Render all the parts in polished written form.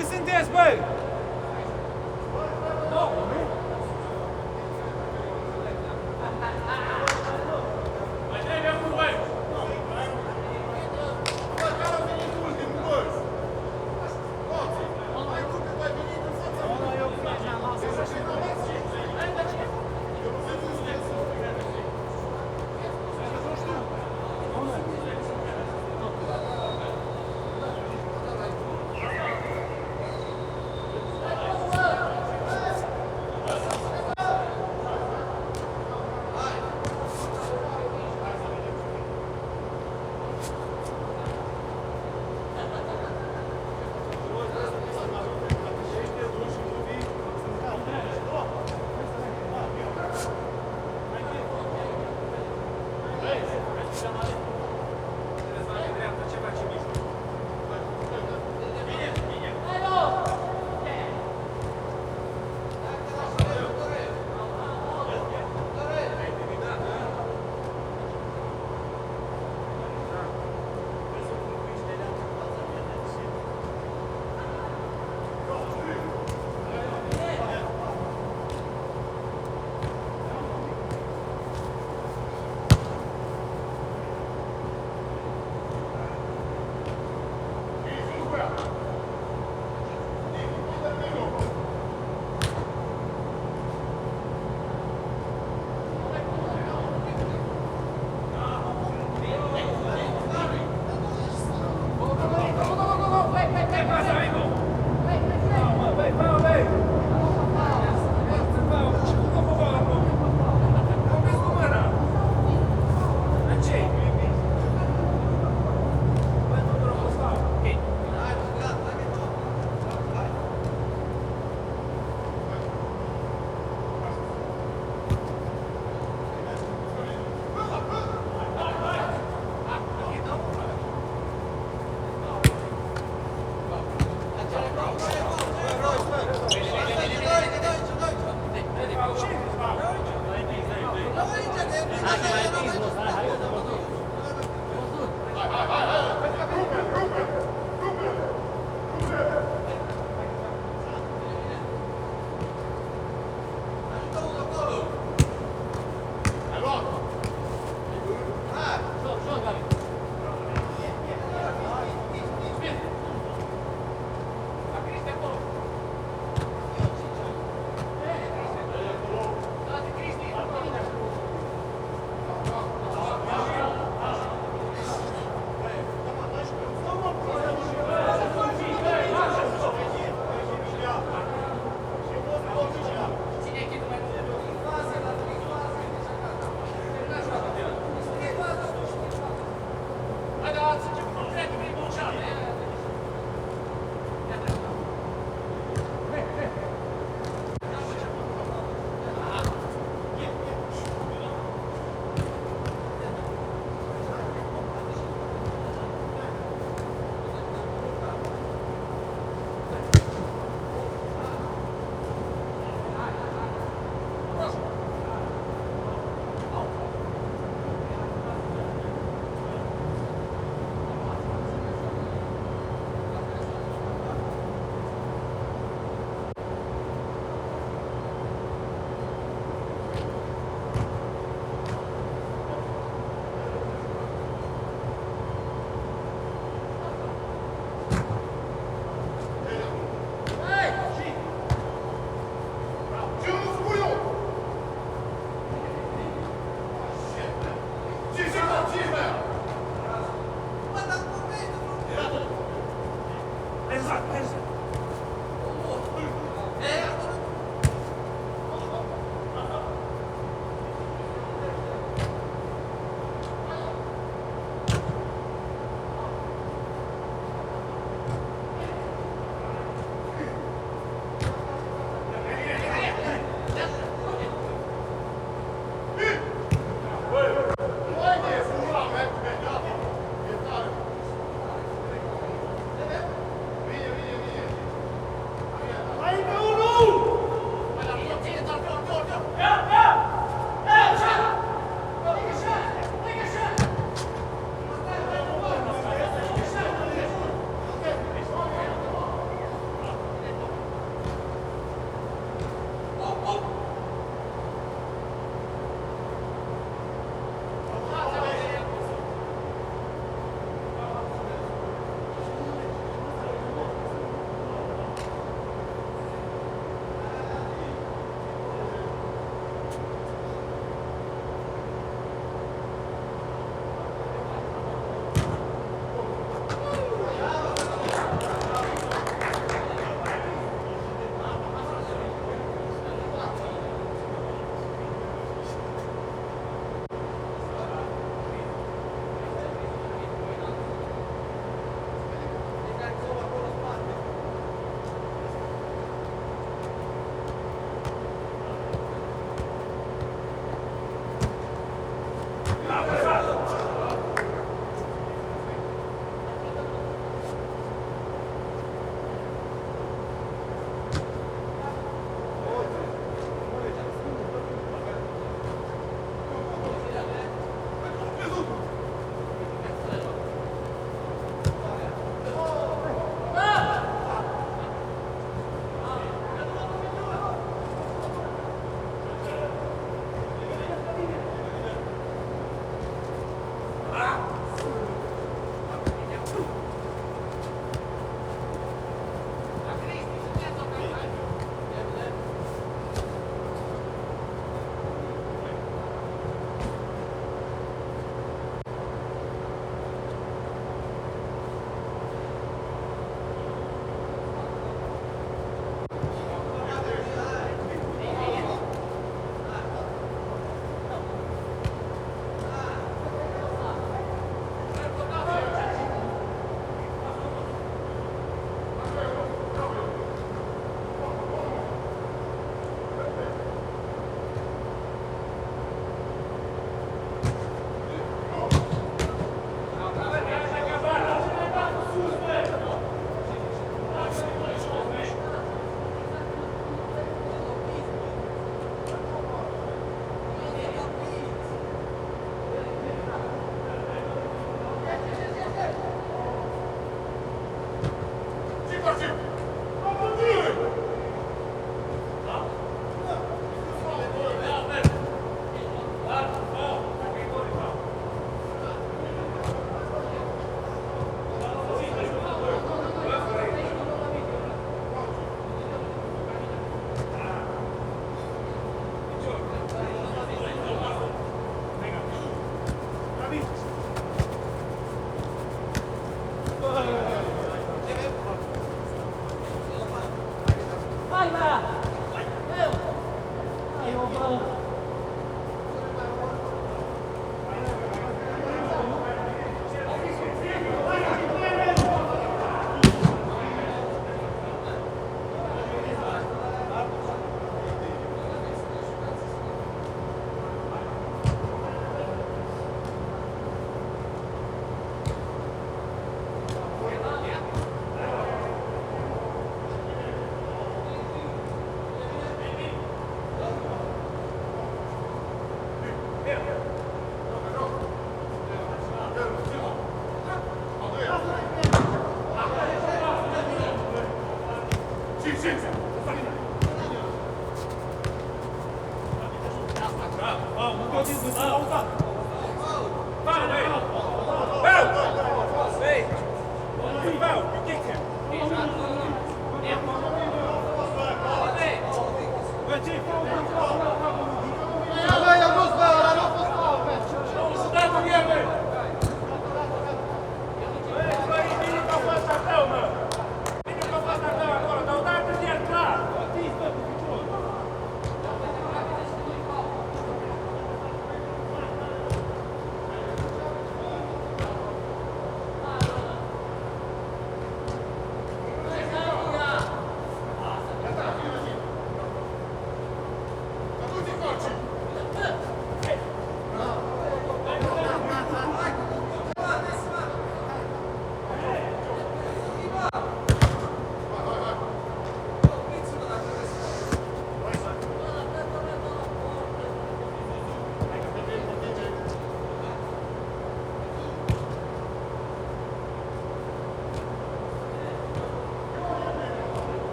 Cât sunteți, băi?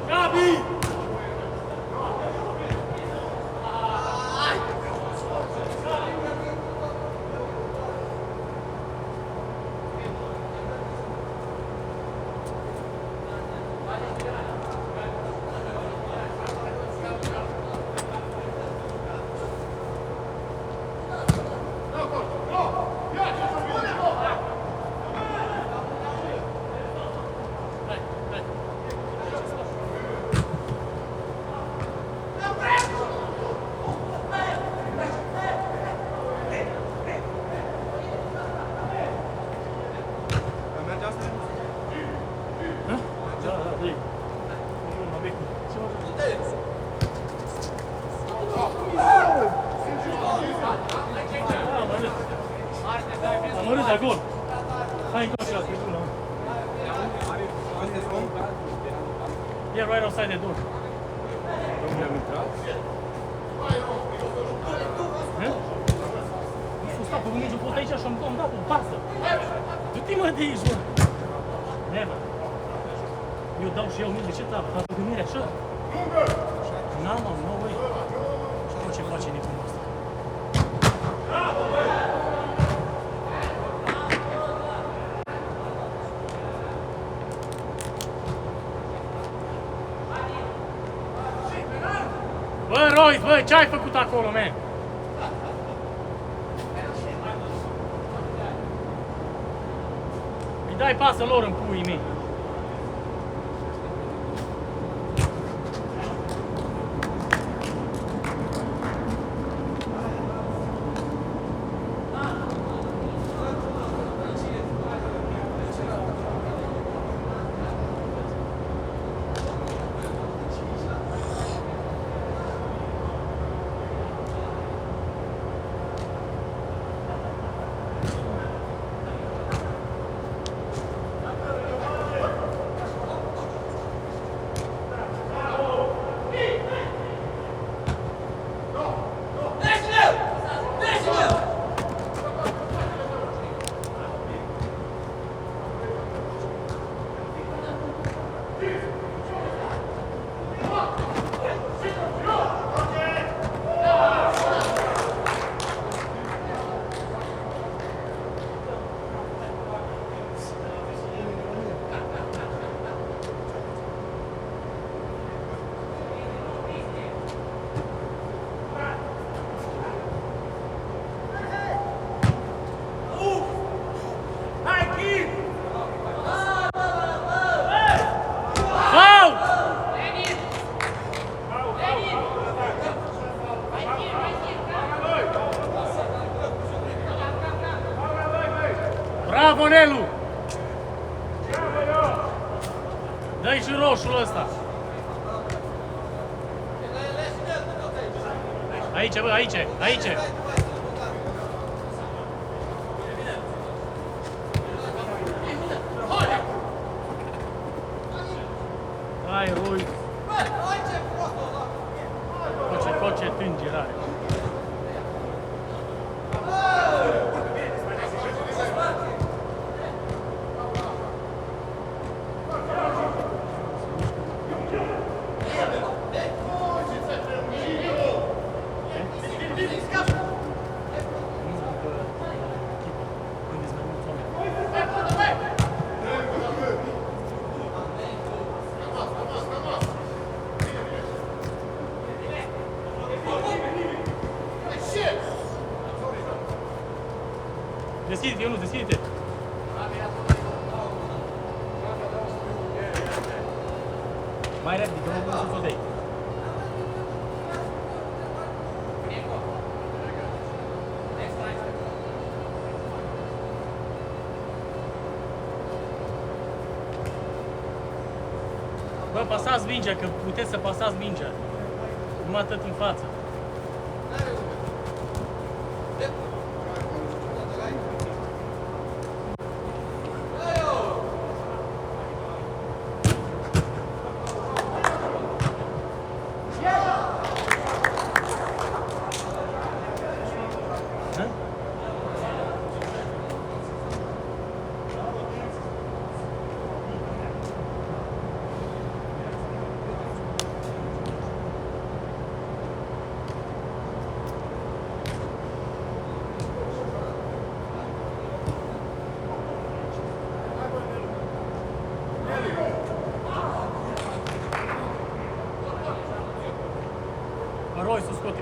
Gabi! Yeah, right outside the door. Nu știu, stau pe mine, pot aici și am dat o pasă. Du-te mă de aici, mă. Never. Eu dau și eu mingea, ce tabă? Dar gândire așa? N-am, mă, no way. Nu ce face nebunul ăsta. Bă, Royce, bă, ce ai făcut acolo, man? Îi dai pasă lor în puii mei. Bravo, Nelu! Dă-i și roșul ăsta! Aici, bă, aici, aici! Hai, Rui! Coce tângerare! Deschide-te, Ionuț, deschide-te! Mai repede, că mă pun să o dai. Bă, pasați mingea, că puteți să pasați mingea. Numai atât în față.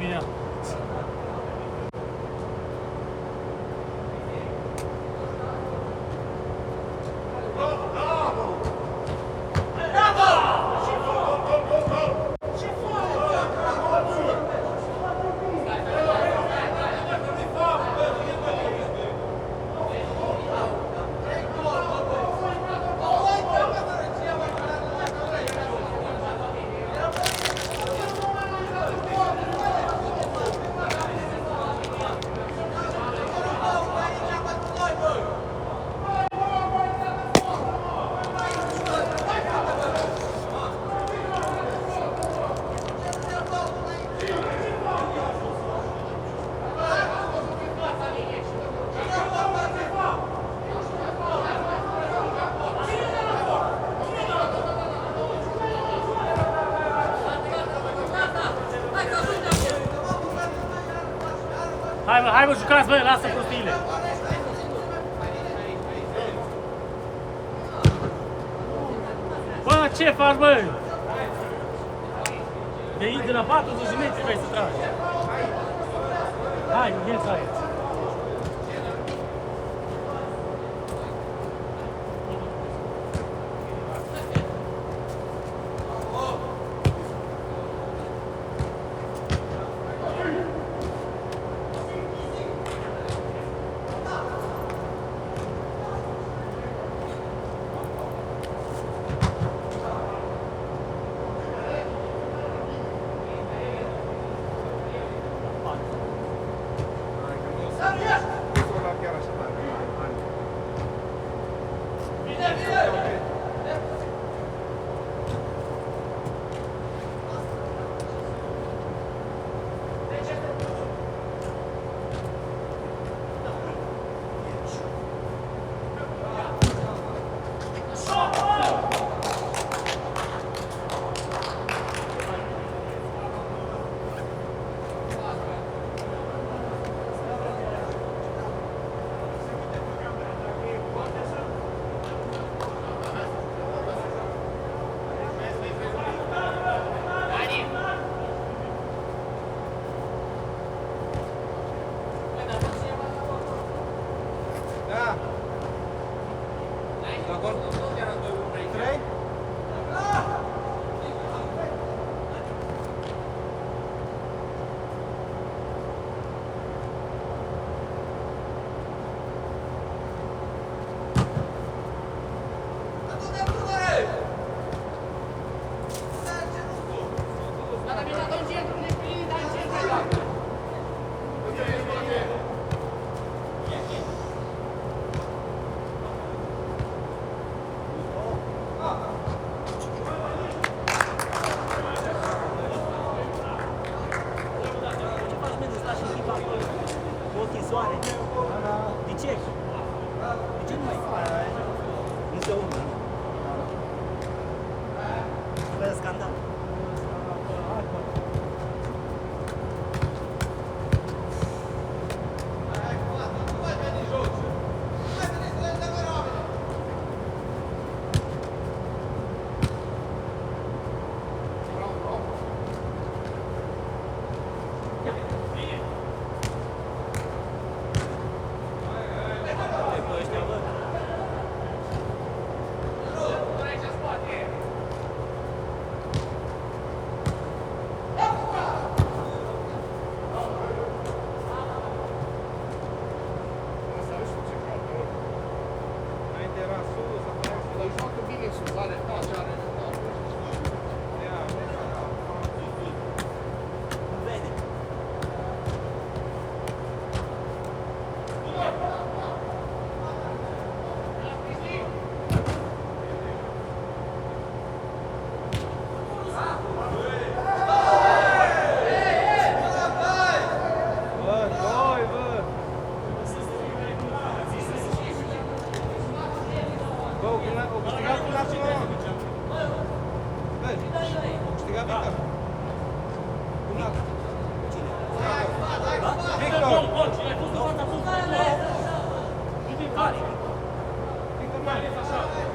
bine. Hai bă, jucați bă, lasă prostiile. Bă, ce faci bă? De la 40 de metri vrei să tragi. Hai, ieși aia.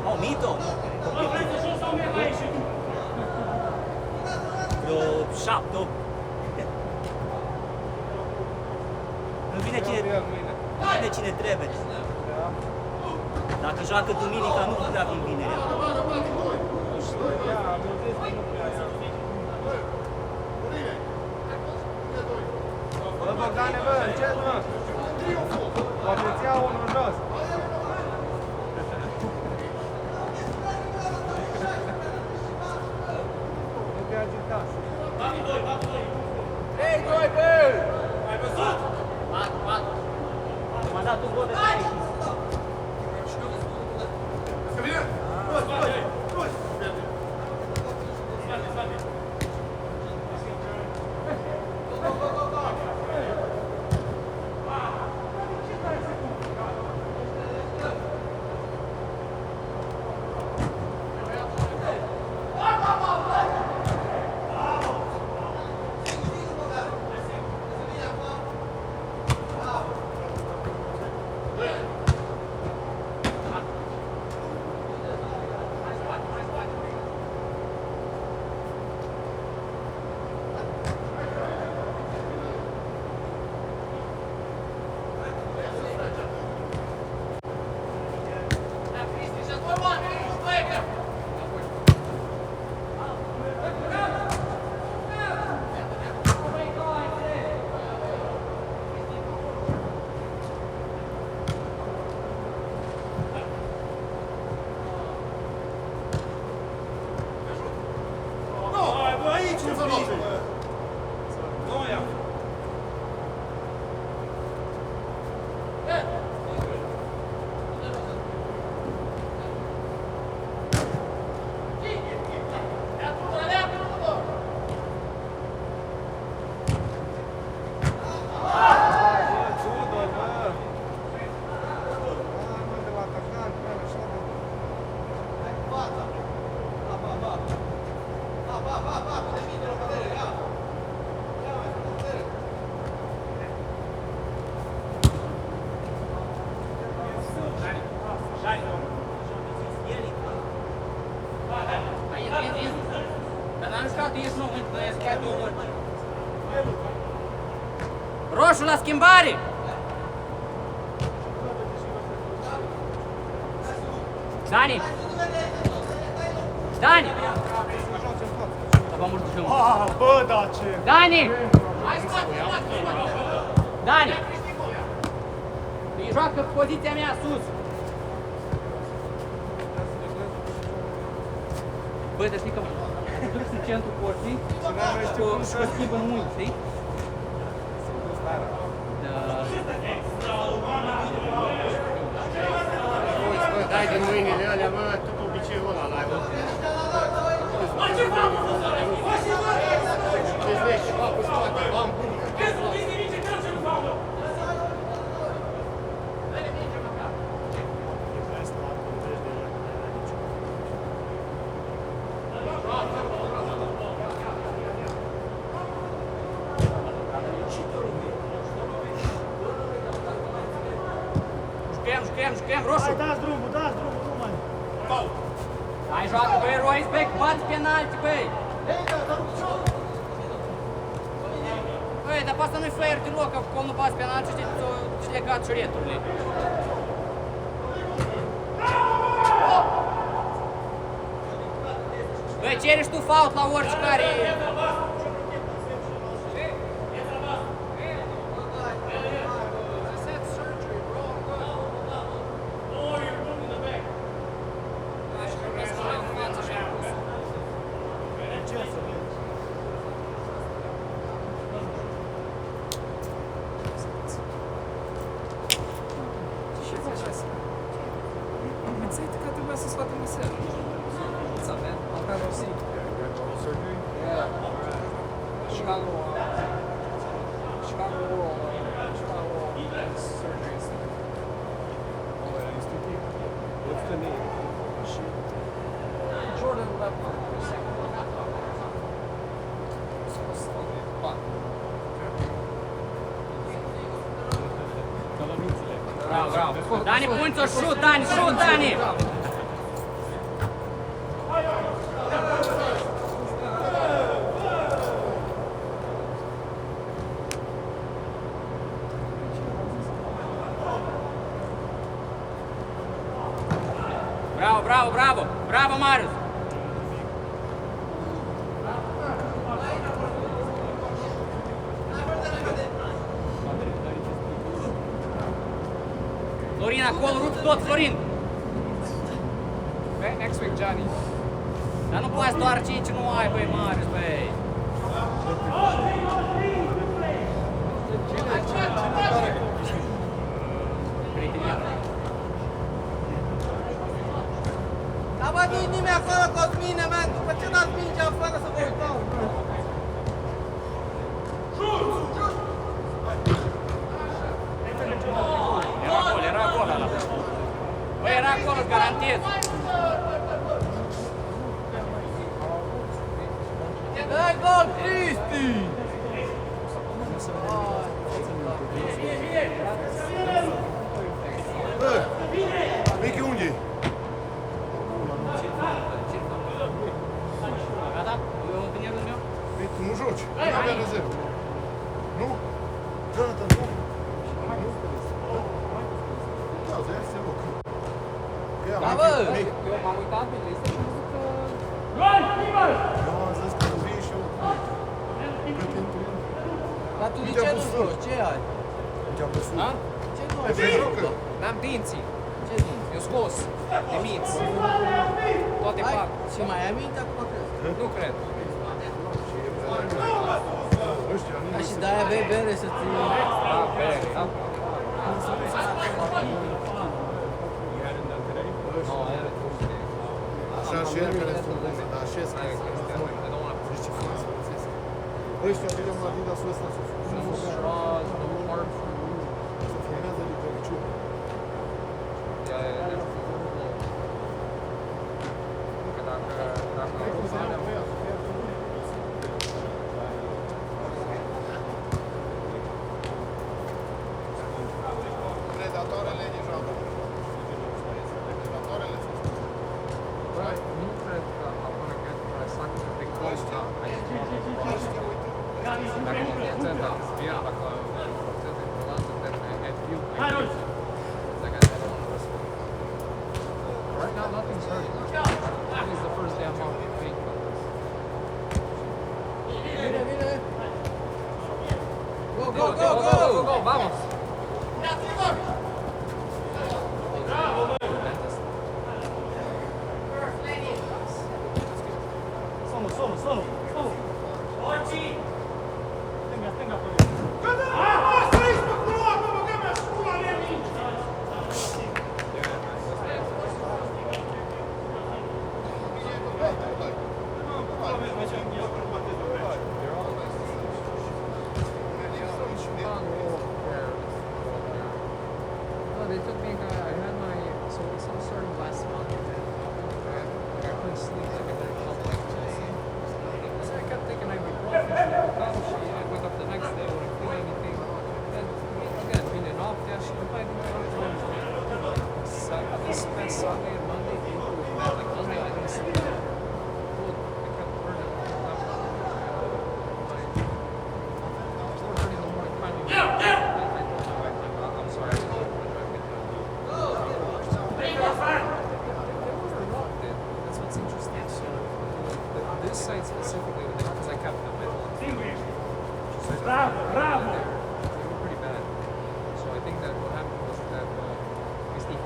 Oh, Mito? Vreo 7, 8. vine cine trebuie. Dacă joacă duminica, nu prea vin vinerea. Bă, Bogdane, bă, încet, mă! Poate ți iau unul jos. Nu te agita. 3-2, bă! Ai văzut? M-a dat un gol de 3. Roșu la schimbare! Dani! Dani! Bă, da, ce? Dani! Dani! Îi joacă poziția mea sus! Băi, dar știi că mă duc în centru porții și o schimbă în mâini, știi? Dai din mâinile alea, mă, tot obiceiul ăla l-ai, mă. Deci vezi ceva cu spate, bam, bum. Jucăm, roșu! Hai, dați drumul, nu mai. Hai, joacă, băi, Roisbeck, bați penalti, băi! Băi, dar pe asta nu-i fair deloc, că acolo nu bați penalti și ți legat șureturile. Băi, ceri și tu fault la oricare. Dani, punți-o, șut, Dani, șut, Dani! Bravo, bravo, bravo! Bravo, Marius! Florin, acolo, rup tot, Florin! Okay, next week, Johnny. Dar nu poți doar 5, nu ai, băi, Marius, băi! Da, bă, nu-i nimeni acolo, Cosmine, man! După ce dați mingea afară să vă uitau? Era gol ăla. Băi, era acolo, îți garantez. Dai gol, Cristi! Michi, unde e? Gata? Eu vine rândul meu? Păi tu nu joci, nu avea rezervă. Nu? Gata, nu. Da, de aia se loc. Da, bă! Eu m-am uitat pe listă și am văzut că... Eu am zis că vii și eu. Că pentru el. Dar tu de ce nu joci? Ce ai? Ce-a văzut? Ha? Ce nu Ai ai? vei jocă? N-am dinții. Ce dinți? Eu scos. De minți. Toate Hai, fac. și mai ai minte acum, crezi? Nu cred. Ăștia, nu Da, și de-aia bei bere să ți... Da, bere, da. Așa și el care sunt bune, dar așa este. Știi ce frumos folosesc? Ăștia vedem la Adidas-ul ăsta să filmează de pe picior. Predatoarele de joacă. Predatoarele sunt Nu cred că acolo cred că s-a de costa. Dacă mă înțeleg, dacă zbier, dacă forțez importanță, I feel like I don't want to risk it. Right now, nothing's hurting. This is the first day I'm out playing colors. Vine, vine! Go, Go, go, go, go, go, vamos! Solo. Stânga, No, they took me, I had my, so this all started last month, and I couldn't sleep, like I didn't feel like sleep. So I kept thinking I'd be professional, I wake up the next day, I wouldn't feel anything. Then, again, being an off day, I played my this past Sunday and Monday, like Monday I didn't sleep. I kept burning. Like, 4:30 in the morning, finally. I told my wife, I'm sorry, I didn't know what I did. That's what's interesting. So, this site specifically, because I kept them, they Bravo! were pretty bad. So I think that what happened was that Steve.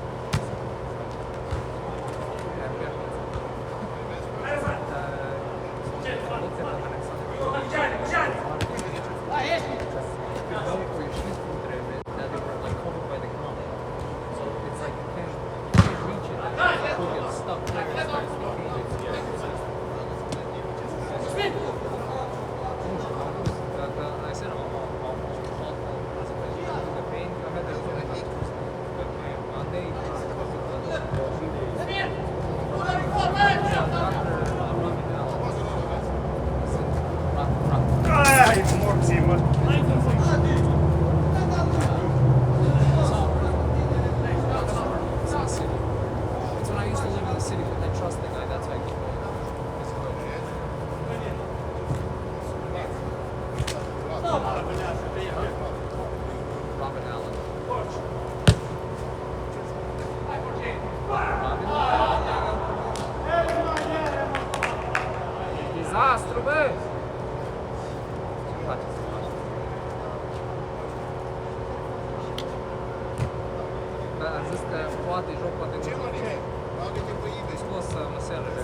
I said, am zis că poate joc, poate nu Ce joc. mă, ce? Bate-te pe eBay. Scos măselele.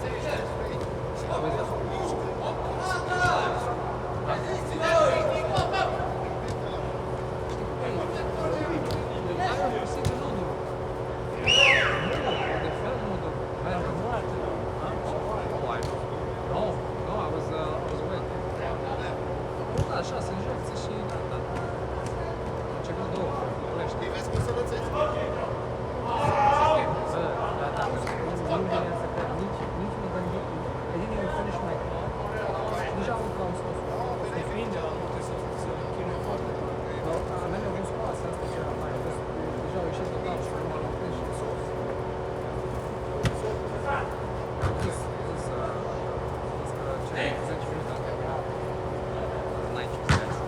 Așa, se înjurță și da. Început două, București. Îi vezi cum să lățești. Bă, da, nu vine să cred, nici mă gândit, I didn't even finish my call. Deja am cam scos. Depinde, am putut să chinui foarte. Dar mele au fost scoase, asta ce era mai ales. Deja au ieșit total și nu m-am oprit și sus. Zis că ce 10 minute am terminat. N-ai ce să faci.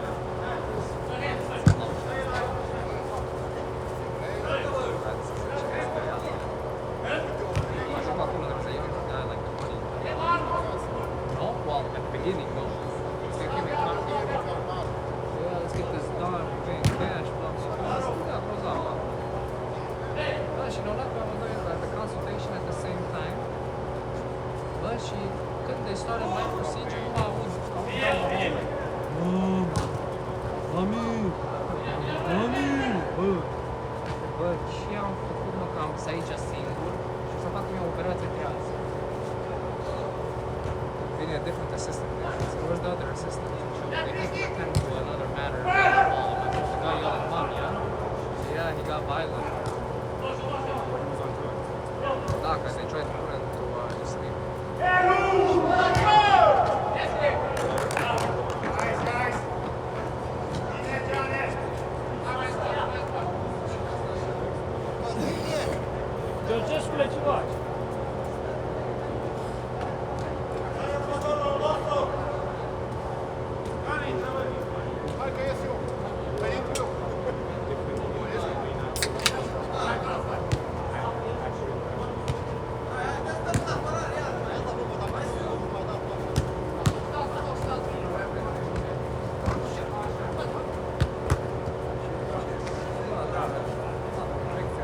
No? Well, at the beginning, no. It's gonna give me time. Yeah, let's get this done. We're paying cash, blah, blah, blah. Yeah, goes on. But she know that I'm doing the consultation at the same time. But she couldn't. They started my procedure. I was down the hallway. Mami! Bă, ce am făcut, mă, că am să aici singur și o să fac mie o operație trează. Vine a different assistant. So where's the other assistant? They had to attend to another matter. The guy yelling, "Mom, yeah?" So yeah, he got violent. Da, because they tried to put him to sleep. Georgescule, ce faci? Hai că ies eu. Că intru eu.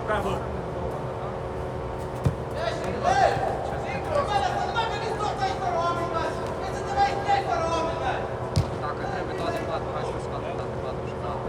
Bravo! Dacă trebuie toate patru, hai să scoatem toate patru și toate.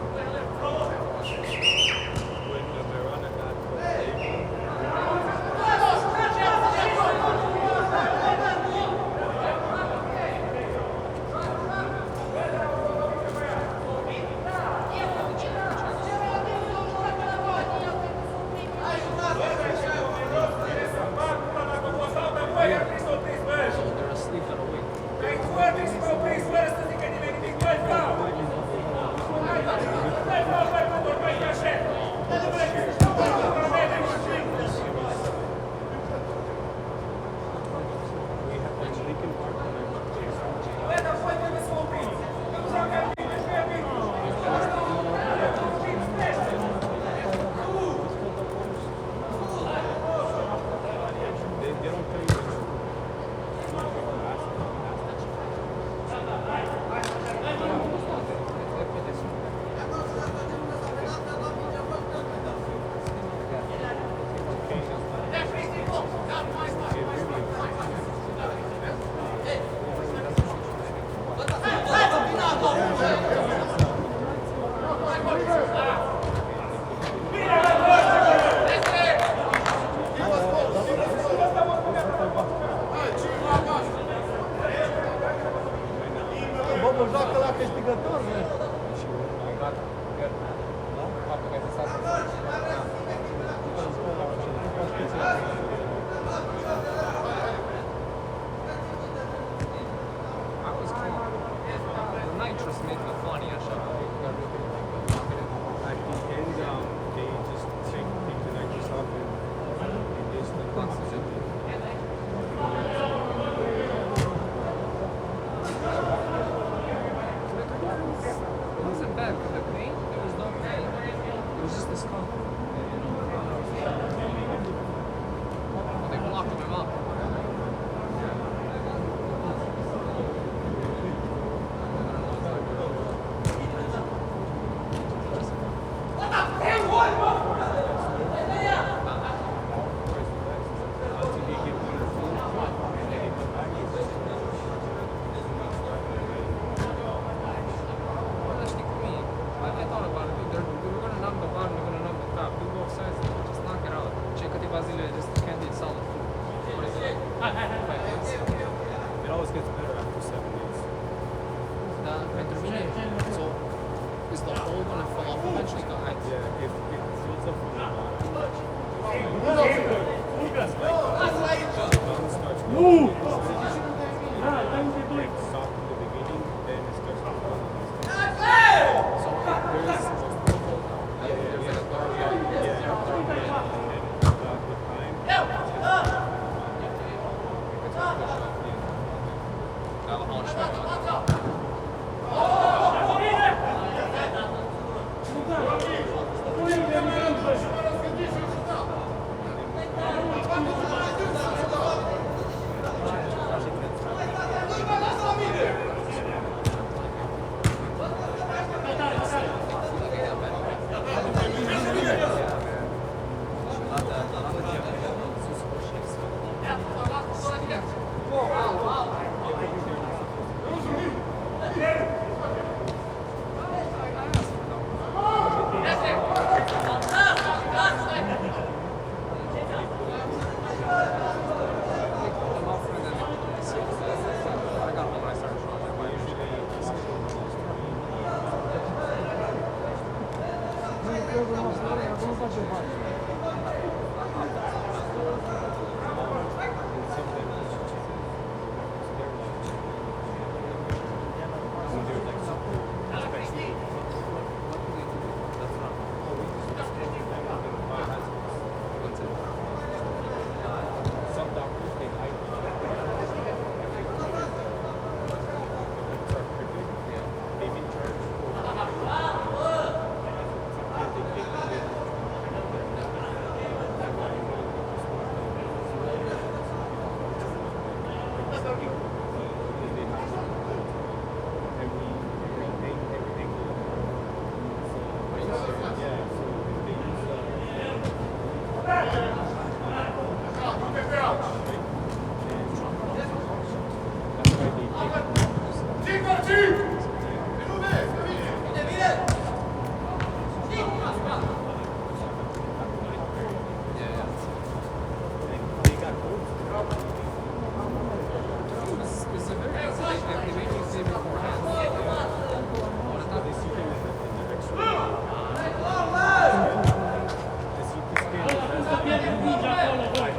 să pierdem minge acolo, voi.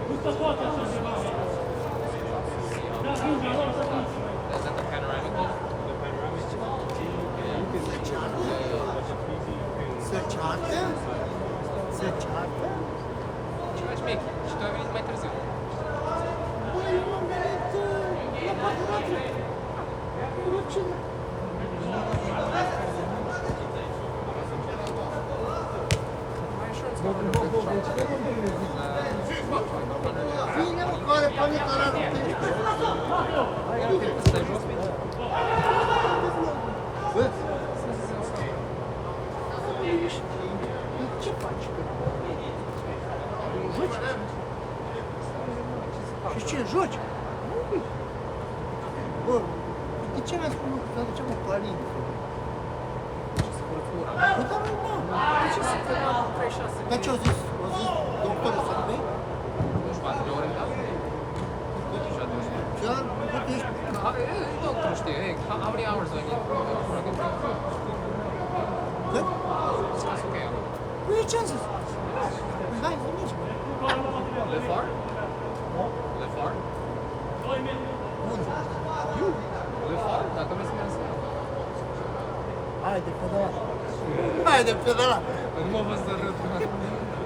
Nu se poate așa ceva. Dați mingea lor să fiți. Is that the panoramic one? Se ceartă? Se ceartă? Ce faci, Mic? Și tu ai venit mai târziu. Băi, eu am venit la 4 noapte. Rucine. My insurance covered a big chunk. Bine, mă, care panică la rupte. Stai jos, Mic? Bă, ce faci? Joci? Și ce, joci? Bă, de ce mi-a spus că aduceam o palincă? Ce scurătura. Bă, dar normal. De ce să te la 36? Dar ce au zis? Au zis doctorul să vei? Nu știu, de ori, da? Deja de ori. Chiar? Bă, tu ești... Doctorul știe, how many hours do I need? Cât? That's okay. Băi, ce am zis? Hai, veniți, bă. Le far? Le far? Unde? Le far? Dacă vrei să mergi. Hai de pedalat. Hai de pedalat. Nu mă văd să râd.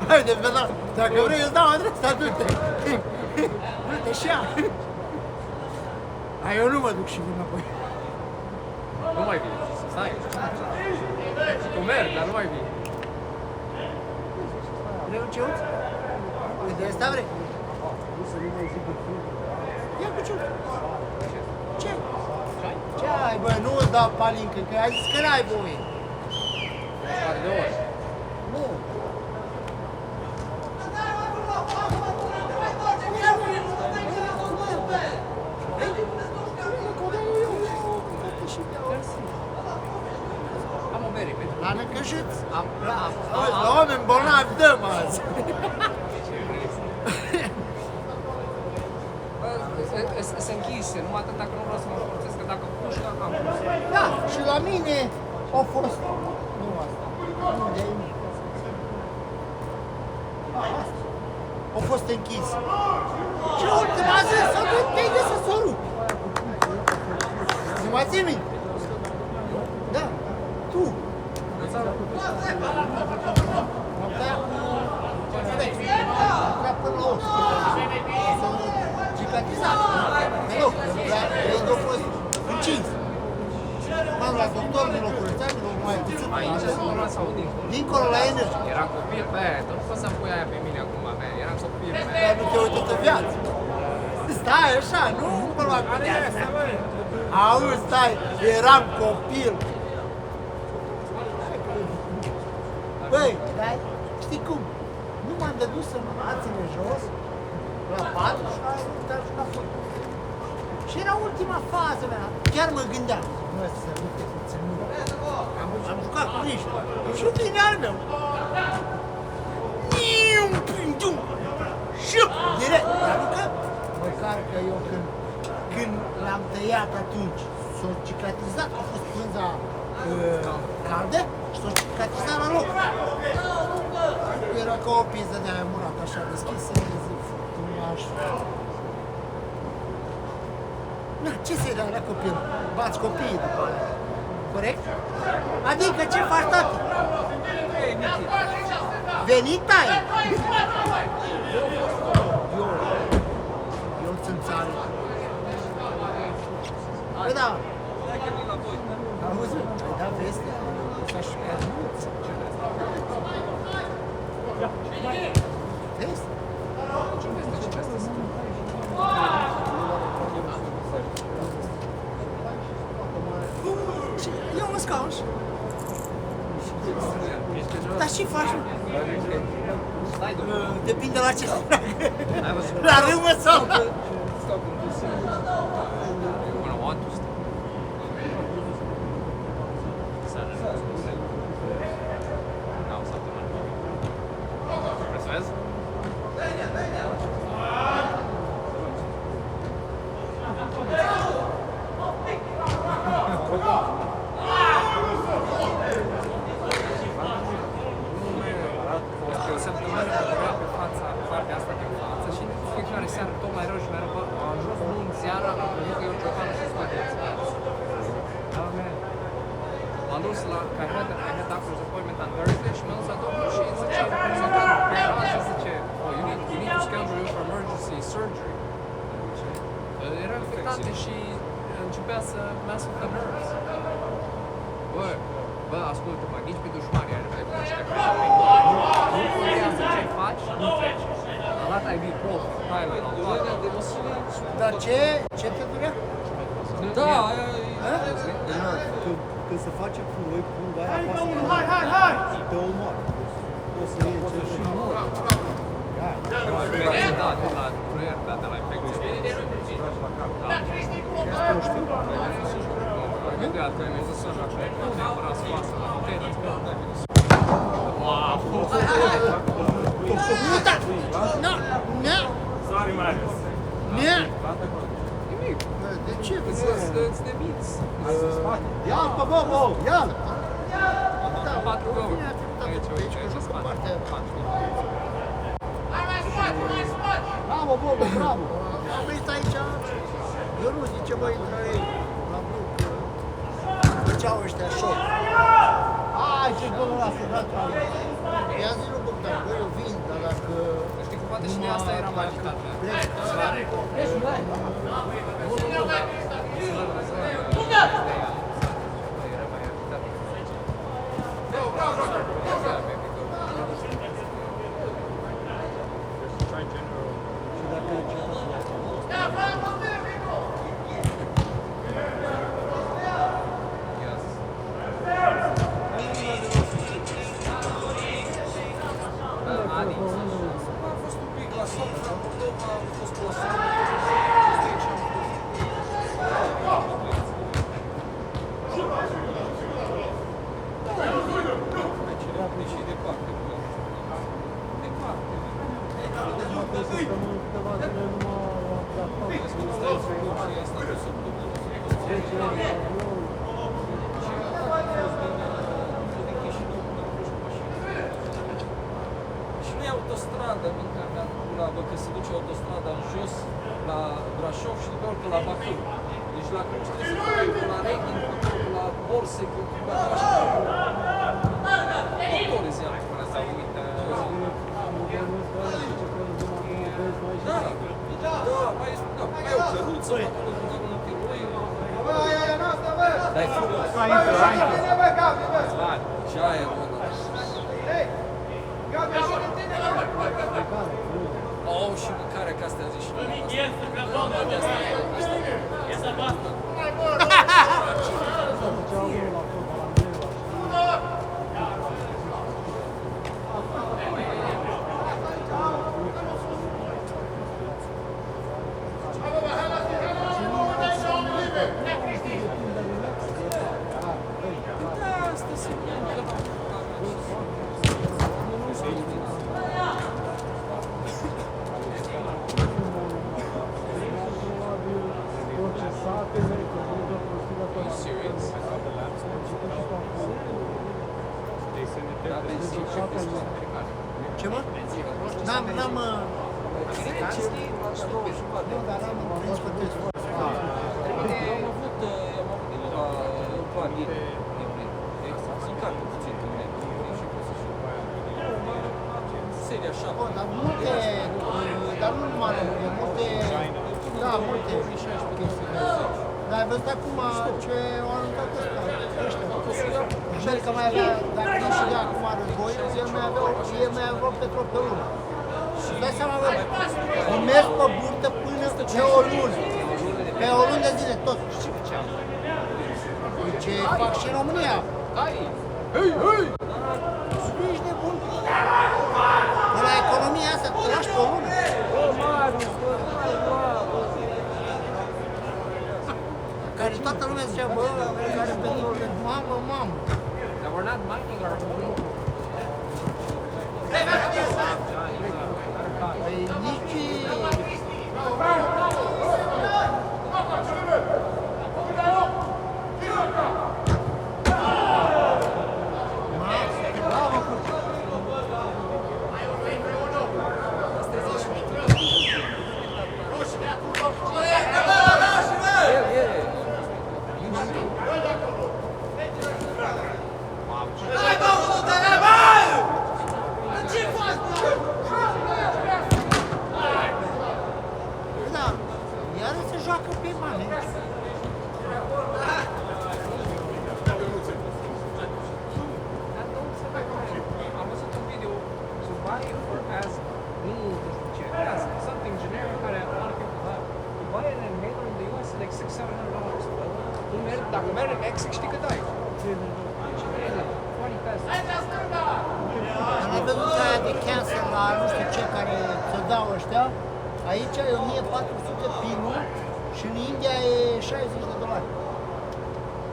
Hai de pedalat. Dacă vrei, îți dau adresa, du-te. Du-te și ia. Hai, eu nu mă duc și vin înapoi. Nu mai vii. Stai. Tu mergi, dar nu mai vii. Vrei un ceuț? Uite, ăsta vrei? Ia cu ceuț. Ce? Ce ai, bă? Nu îți dau palincă, că ai zis că n-ai voie. Dar de ori. Nu. Am o bere pentru La necăjiți. am. Auzi, la oameni bolnavi dăm azi. Sunt închise, numai atât dacă nu vreau să mă forțez, că dacă pușcă, am pus. Da, și la mine au fost... Nu asta. Unde e? Asta. Au fost închis. Și ultima zi s-a dus pe de să s-o rup. Nu mai ții minte? Da, tu. M-am tăiat cu... Am până la 8. S-au cicatrizat. Deloc, ei au fost încins. M-am luat doctor, mi l-au curățat, mi l-au mai cusut. Aici sunt luat sau dincolo. Dincolo la energie. Eram copil pe aia, tu nu poți să-mi pui aia pe mine acum, man. Eram copil pe aia. Dar nu te uită în viață. Stai așa, nu mă lua cu viața. Auzi, stai, eram copil. Băi, dar știi cum? Nu m-am dădus să mă aține jos, la pat, și am jucat fotbal. Și era ultima fază mea. Chiar mă gândeam, mă, să lupte cu ținut. Am jucat cu niște. Și un bine al meu. Și direct. Adică, măcar că eu când l-am tăiat atunci, s-a cicatrizat, a fost pânza caldă și s-a cicatrizat la loc. Era ca o piză de aia murat, așa deschisă, zic, m-aș... Na, ce se dă la copil? Bați copiii după aia. Corect? Adică ce faci, tati? Venit tai! Eu sunt țară. Păi da. Auzi, ai dat veste? S-a șucat mulți. Veste? Eu mă scaun și... Dar ce faci? Stai, domnule. Depinde la ce Ai văzut? la râmă sau la... When I want to stop. Now something like that. Vreți să vezi? O săptămână seara tot mai rău și mai rău. Am ajuns luni seara, am crezut că eu ciocană și scoateți. Oh man. M-am dus la, că I had doctor's appointment on Thursday și m-am dus la doctor și zice, zice, oh, you need to schedule you for emergency surgery. Era infectate și începea să mess with the nerves. Bă, ascultă-mă, nici pe dușmanii are mai bine ăștia care nu contează ce faci, nu treci. Am dat ibuprofen, Tylenol, toate. Dar ce te durea? Da, Când se face cu noi, când aia apasă, te omoară. O să iei ce și nu. Da, de la creier, de la infecție. Asta nu știu. Gândea că mi-a zis așa, că nu neapărat scoasă la putere. Sorry, Marius. Nimic. De ce? Îți demiți. Ia-l pe Bobo, ia-l! Da, 4 găuri. bine a trecut Aici, atât pe aici, aici, că în joc în spate. partea aia. Bravo, Bobo, bravo! Am venit aici, eu nu zice, băi, intră ei la bloc. Făceau ăștia șoc. Hai, ce golul ăla să dat la I-a zis lui Bogdan, băi, eu vin, dar dacă... Știi că poate și de asta era magica mea. A fost un pic la somn, la Moldova, am fost la somn. Și departe. Departe. câteva zile numai la Și nu e autostradă, mintea mea, la, bă, că se duce autostrada în jos, la Brașov și după urcă la Bacău. Deci la Cluj trebuie să faci de la Reghin, la Borse, cu motorii zi am până să uite. Da, mai e o căruță, mai e un tiroi. Dar e frumos. Și aia e bună. Oh, și mâncarea, că astea zici și mama asta. Essa basta. Asta se mâncă. Ce mă? N-am prins pe telefon. Am avut la plan din sunt carte puțin în mine și pot să știu. Seria 7. Dar multe, dar nu numai multe, da, multe chestii. Dar ai văzut acum ce au anunțat ăștia. Sper că mai avea, dacă nu și de acum război, el mai avea petrol pe lună. Și dai seama, bă, o mers pe burtă până pe o lună. Pe o lună de zile, tot. Ce fac și în România. Nu ești nebun. Că la economia asta te lași pe o lună. Care toată lumea zicea, bă, care petrol de mamă. Now we're not mining our own. Păi nici... life or as nu știu ce, as something generic care a lot of people have. You buy an inhaler in the US, it's like $600-700. Dacă mergi în Mexic, știi cât ai? 20 pesos. Am mai văzut aia de cancer la nu știu ce care ți-o dau ăștia. Aici e 1400 pinul și în India e $60.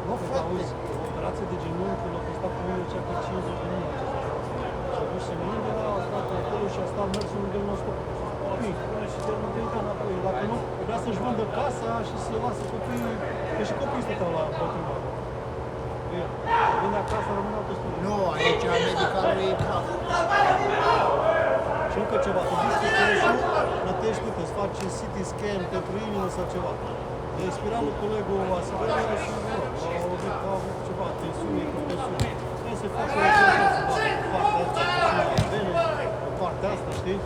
Bă, frate, Auzi, o operație de genunchi l-a costat pe mine cea pe 50 de mii. S-a dus în India, a stat acolo și a stat mersul lângă el non-stop. Mic, până și de nu te uita înapoi. Dacă nu, vrea să-și vândă casa și să lasă copiii, că și copiii stăteau la bătrână. Vine acasă, rămâne altă studie. nu, aici medicalul e praf. Și încă ceva, te duci cu creșul, plătești cât, îți faci CT scan pentru inimă sau ceva. E expirat lui colegul asigurării și a lovit că a avut ceva, tensiune, hipertensiune. Trebuie să facă o partea asta, vene, o partea asta, știi?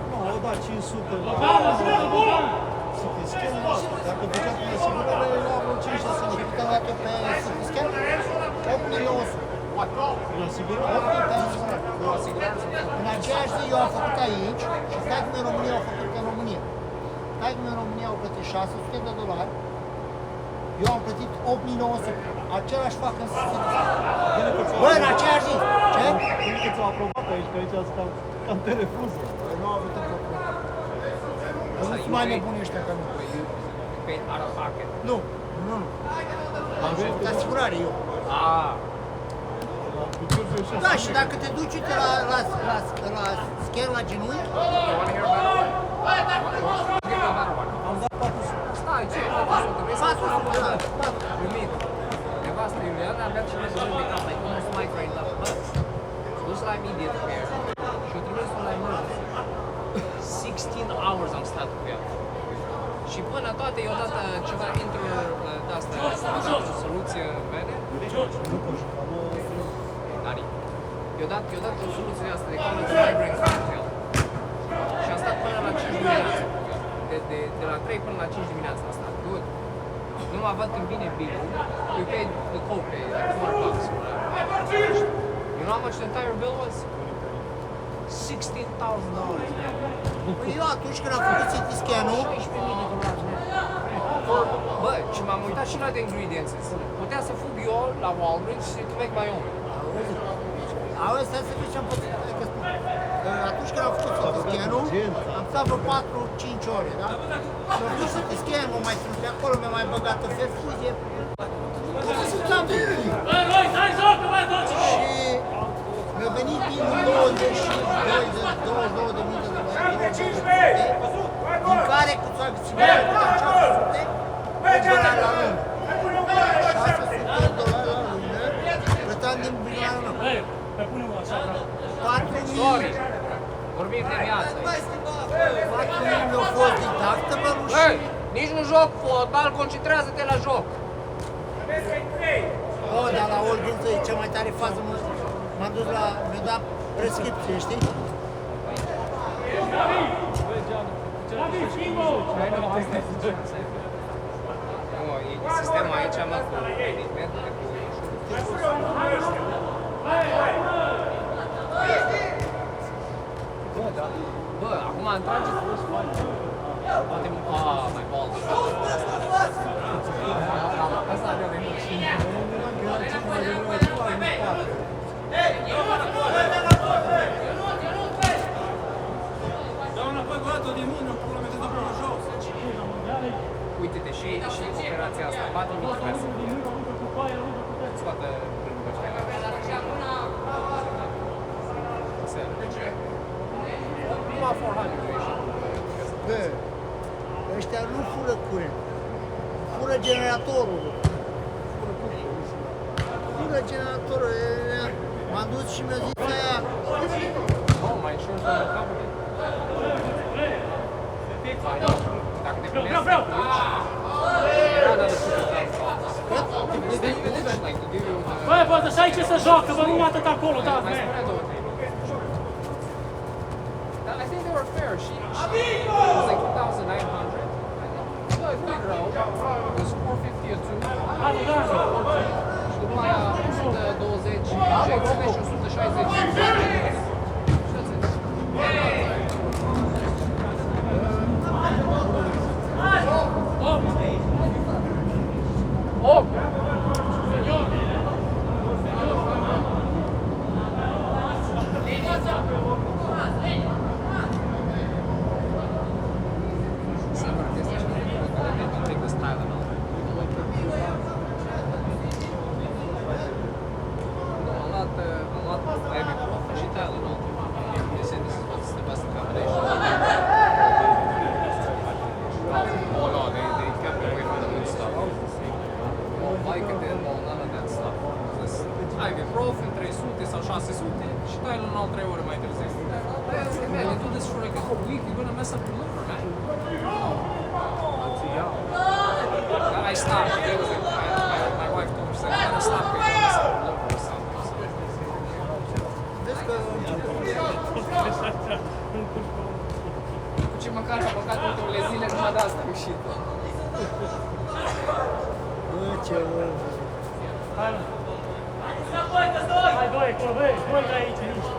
Nu, au dat 500 la CT scan la asta. Dacă ducea prin asigurare, lua vreo 5-6 mii. Cât am dat pe CT scan? 8.900. Prin asigurare? 8.900. În aceeași zi eu am făcut aici și taică în România au făcut în România. Taică în România au plătit $600. Eu am plătit 8.900. Același fac în CT scan. Bine că ți-au Bă, în aprobat. aceeași zi. Ce? Bine că ți-au aprobat aici, că aici ați cam te refuză. Păi nu am avut încă probleme. Nu sunt mai nebuni ăștia ca mine. You paid out of pocket. Nu, nu. Am făcut asigurare eu. Ah. Da, și dacă te duci uite la scan la genunchi, You wanna hear about it? Give me a better one. Am dat 400. Stai, ce? 400. Vrei să spun acum de primit? Nevastă Iuliana avea și mai de cam, like almost migraine level. Bă, s-a dus la immediate care și o trimis-o la emergency. 16 hours am stat cu ea. Și până toate i-au dat ceva de-asta, a dat o soluție vede? Nani. I-au dat o soluție de asta de common migraine cocktail. Și am stat până la 5 dimineața. De la 3 până la 5 dimineața am stat. Good. Nu mă văd când vine bill-ul, we paid the copay, like $4 or whatever. You know how much the entire bill was? $16,000. păi eu atunci când am făcut CT scan-ul, Bă, și m-am uitat și la de ingredients. Putea să fug eu la Walgreens și to make my own. auzi, stai să vezi ce am făcut. Atunci când am făcut CT scan-ul, am stat vreo 4-5 ore, da? Și am făcut CT scan, m-am mai ținut de acolo, mi-am mai băgat în perfuzie. Am de Bă, Roy, stai joc, bă, doci! și mi-a venit din 22.000 de dolari, din care cu toate țigare câte 600 $8 la lună. $600 la lună, plăteam din buzunar meu. Băi, pe pune-mă așa, bravo. 4.000 Sorry. Vorbim de viață. 4.000 mi-au fost din taxă, bă, Băi, rușine. nici nu joc fotbal, concentrează-te la joc. Bă, dar la Oldență e cea mai tare fază, m-am dus la, mi-a dat prescripție, știi? Nu, e sistemul aici, mă, cu medicamente, Bă, acum întrageți poate, my balls. Asta avea venit și uite-te, și operația asta, bate mici pe să scoată numai 400 Bă, ăștia nu fură curent, fură generatorul. Fură generatorul. M-am dus și mi-a zis aia, Oh, my insurance doesn't cover it. I know. Dacă te primești de aici, era de Băi, bă, așa aici se joacă, bă, nu atât acolo, da, mai man. spunea 2-3 lucruri. Dar I think they were fair. She was like 2,900. So I figured out it was 450 a two. Hai, da, Și după aia 120 injecțiile și 160 injecții. Și that's it. whole week you're gonna mess up your liver, man. Up to y'all. Then I stopped. It was like, my wife told me, she's like, I'm gonna stop it. You're gonna mess up your liver or something. Vezi că Ce măcar a băgat ultimele zile numai de asta a ieșit. bă, ce om. Hai, mă. Hai, doi acolo, băi, doi de aici, nici.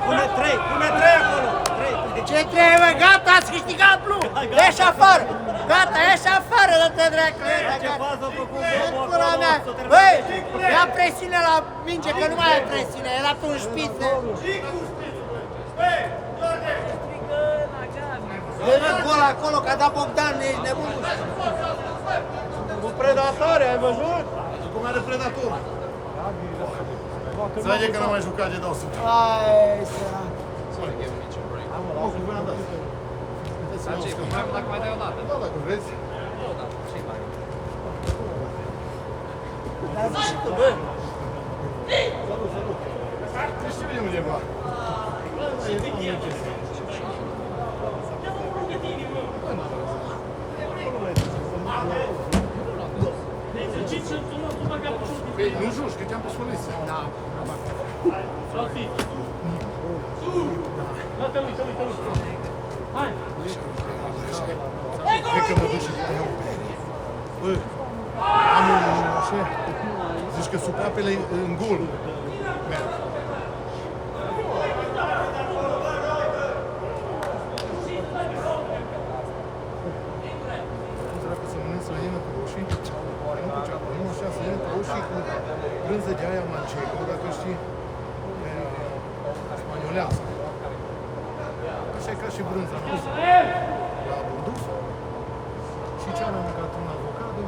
Pune trei acolo! Ce trebuie? Gata, ați câștigat blu! Ieși afară! Gata, ieși afară, dă-te dracu! Ce fază a făcut Bobo Pula mea! acolo? Băi, ia presiune la minge, că nu mai ai presiune, era pe un șpiț. Dă-mi gol acolo, că a dat Bogdan, ești nebun. Cu predatare, ai văzut? Cum are predatorul? Să vede că n-am mai jucat de 200. Hai, sărat. Sorry, give me a break. Nu, cu voiam dat. Dar ce, că mai dacă mai dai o dată? Da, dacă vreți. O dată, ce-i mai? Dar zici și tu, bă. Știu de undeva. Păi, nu joci, că te-am pus pe listă. Da. Sofi. Dă-te lui, te lui. Hai. Cred că mă duc și pe eu. Bă, am un așa. Zici că sub apele în gol. Merg. Nu dracu să mănânc slănină cu roșii. Nu cu ceapă, nu așa, slănină cu roșii cu brânză de aia manchego, dacă știi, spaniolească. Așa e ca și brânza noastră. La burduf. Și ce am mâncat un avocado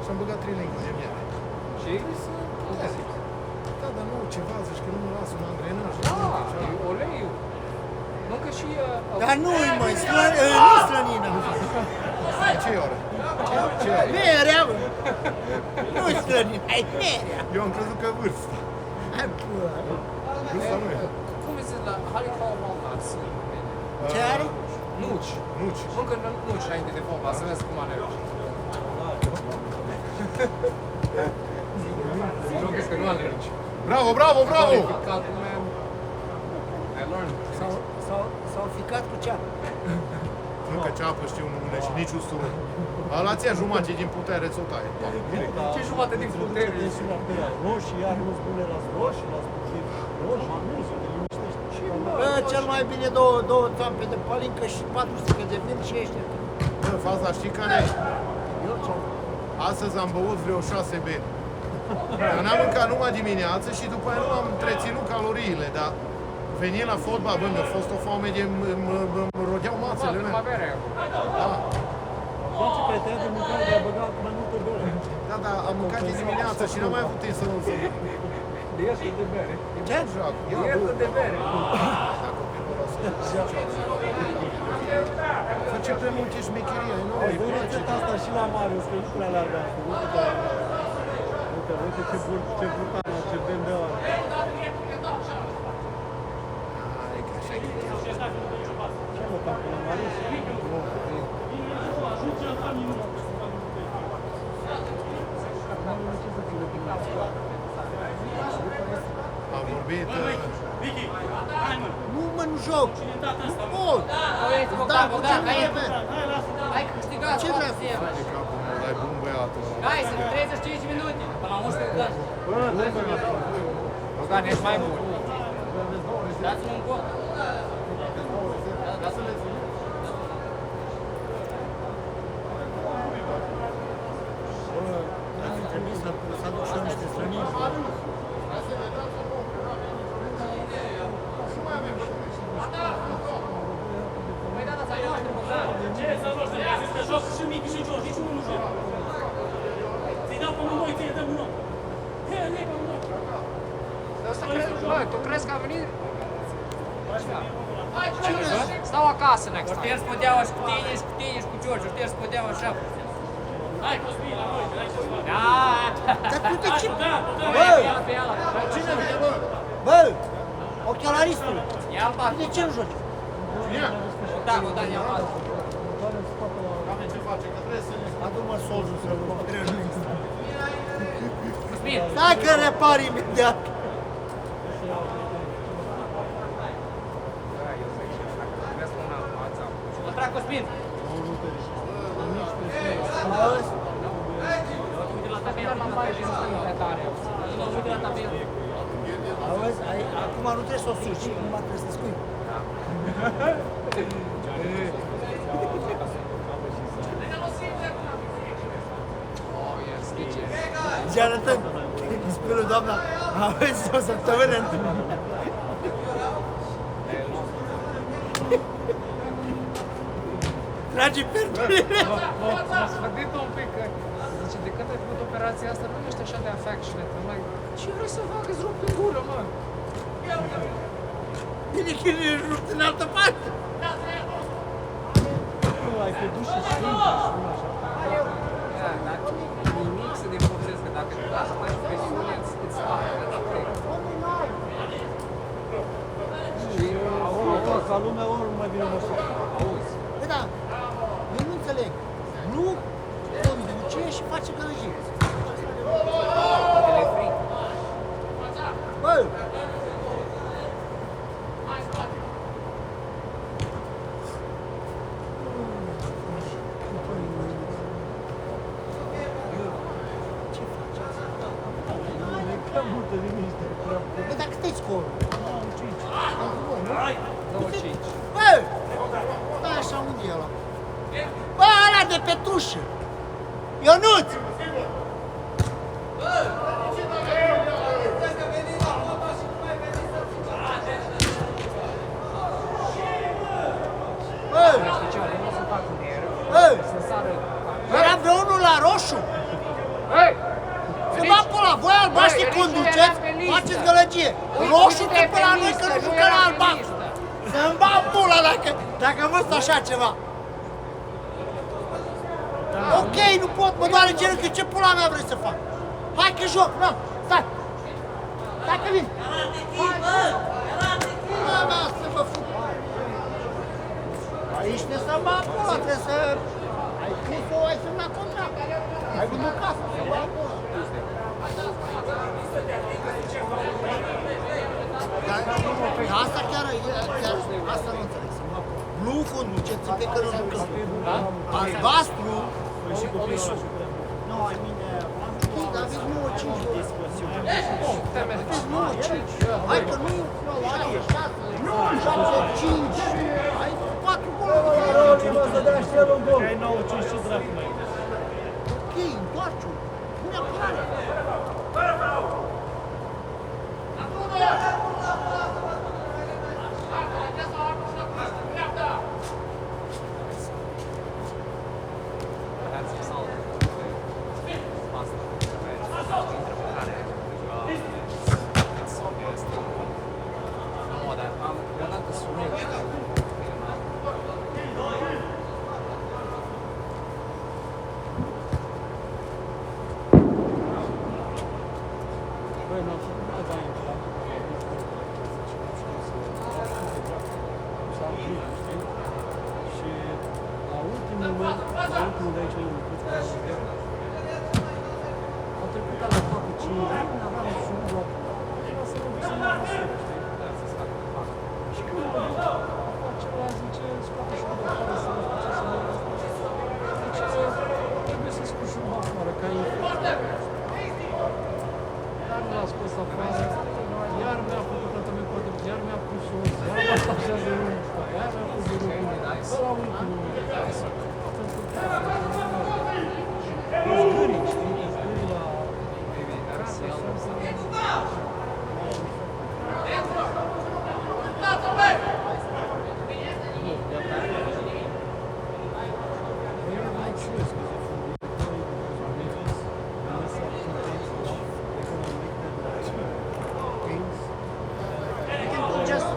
și am băgat 3 linguri de miere. Și? Da, dar nu, ceva, zici că nu mă las un angrenaj. E uleiul. Mâncă și... Dar nu-i, măi, nu slănină. Ce oră? Ce oră? Merea, bă. Nu-i slănină, ai merea. Eu am crezut că vârsta. Hai, pula. Vârsta nu e. Cum e zis la... How do you call walnuts? Ce are? Nuci. Nuci. Mâncă nuci înainte de vorba, să vezi cum alergi. Nu crezi că nu alergi. Bravo, bravo, bravo! Calcul meu. I learned. S-au ficat cu ceapă. Nu că ceapă știu numele și nici ustură. Ăla ți-a jumătate din putere ți-o taie. Pa, direct. Ce jumătate din putere? Roșii, iar nu-ți bune la roșii, la spurtiv. Roșii, nu, să te liniștești. Bă, cel mai bine două țampe de palincă și 400 de vin și ești. Bă, faza știi care e? Eu ce? Astăzi am băut vreo 6 beri. Dar n-am mâncat numai dimineață și după aia nu am întreținut caloriile, dar venind la fotbal, bă, mi-a fost o foame de mă rodeau mațele mele. Da, Face că te de mâncare, de-ai băgat mai multă bere. da, da, am mâncat de dimineață și n-am mai avut timp să nu se... Dietă de bere. Ce? Joc. Ia, Dietă bă, de bere. dacă copilul ăsta face prea multe șmecherie, nu? Ai Îi văzut place. rețeta asta și la Marius, că nu prea le-ar da. Uite ce burtan, ce bem de ăla. Hai, că așa e. Ce mă, ca până Marius? Am vorbit... Vicky, hai, mă. Nu, mă, nu joc. Nu pot. Da, Bogdan, ce hai, vrei? hai câștigat, Ce fac dracu? Seva. De capul meu, dar e bun băiatul ăla. Hai, sunt 35 minute, până la 11 dați. Bogdan, ești mai bun. Dați-mi un gol. Ar fi trebuit să aduc și eu niște străini. Păi da, să ai noastră, Bogdan. Ce să nu știu, mi-a zis că joc și Michi și George, niciunul nu joc. Ți-i dau pe amândoi, ție dăm un om. Hei, pe amândoi. Dar asta crezi, bă, tu crezi că a venit? Stau acasă next time. Ștergi podeaua și cu tine, și cu tine, și cu Giorgio, ștergi podeaua așa. Hai, Cosmin, la noi, hai să fac. Da! Dar tu de ce? Bă! Cine? Bă! Ochelaristul! Ia-l bat! De ce nu joci? Da, ia-l bat! Doamne, ce face? Că trebuie să ne... Adu-mă solul să-l Cosmin! Stai că repari imediat! Contra Cosmin! Auzi? Uite la tabelă, nu uite la tabelă. Auzi? Acum nu trebuie să o suci, numai trebuie să scui. Și arătăm, spune lui doamna, auzi, o săptămână trage perdurile. M-a sfădit un pic că zice, de când ai făcut operația asta, nu ești așa de affectionate. I'm like, ce vrei să fac? Îți rup în gură, mă. Bine că nu ești rupt în altă parte. Nu, ai pe duș și sfântă și nu așa. Da, dar nimic să demonstrezi că dacă tu lasă mai presiune, îți faci. Ori ca lumea, ori mai bine mă fac. Auzi, Bă, da, eu nu înțeleg. Nu conduce și face gălăgie. le fric. Bă! Ce faci asta? E prea multă liniște, prea Bă, dar cât-i scorul? 25. Bă! Stai așa, unde e ăla? Bă, ăla de pe tușă! Ionuț! Bă! Știi ce, nu o să fac un aer, Bă! să sară. Era vreunul la roșu? Hei! Să mă pe ăla, voi albaștri Băi, conduceți, Rișu era pe listă. faceți gălăgie. Roșu te pe la noi că nu jucă la albastru. Să-mi bag pula dacă am văzut așa ceva. Ok, nu pot, mă doare genul că ce pula mea vrei să fac? Hai că joc, nu, stai. Stai că vin. Hai, bă, mea, să vă fut. Aici trebuie să-mi bag pula, trebuie să... Ai pus-o, ai semnat contract. Ai vândut casă, să bag pula. Dar asta chiar, asta nu înțeleg, să mă Blue conduce, țipe că nu jucă. Albastru, nu, I mean, dar aveți 9-5. Aveți 9-5. Hai că nu, 6-5. Ai 4 goluri. să dea și el un gol. Ai 9-5 ce dracu mai e. Ok, întoarce-o. Pune apărare. Băi, n-am făcut mai bani, da? S-a oprit, știi? Și la ultimul de aici, în Cuțca, a trecut la 4-5 ani, n-aveam și un bloc. Era să mă duc să mă măsură, știi? Și când mă duc, acela zice, scoate și un bloc care să mă face să mă Deci, trebuie să scot și un bloc afară, ca infecție. Iar l-a scos afară, iar mi-a făcut tratament cu atât, iar mi-a pus os, iar mă atașează rumpa, iar mi-a pus rumpa, ăla ultimul. Zgârii, știi, zgârii la... Just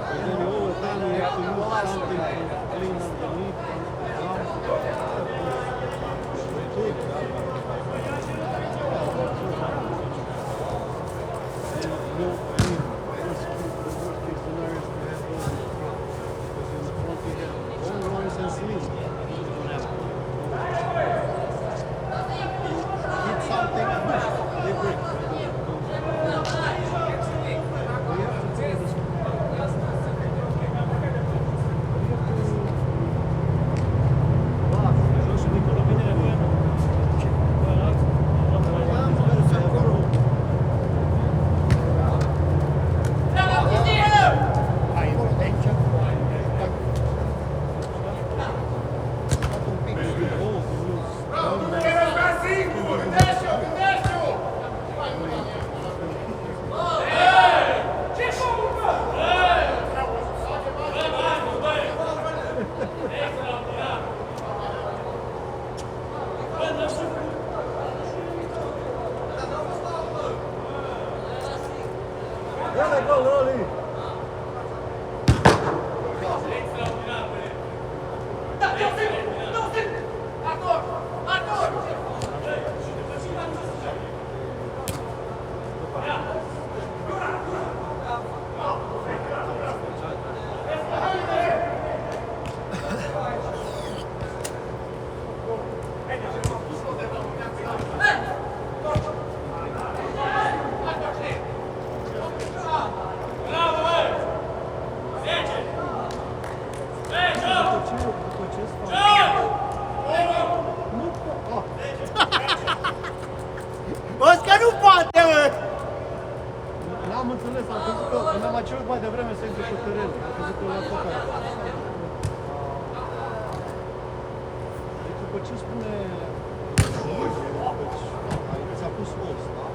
După ce îți fac... Nu po- Ăsta nu poate, mă! N-am înțeles, am crezut că mi-am cerut mai devreme să intru pe teren. Am crezut că la tot care. Deci după ce spune... Deci, ți-a pus os, da?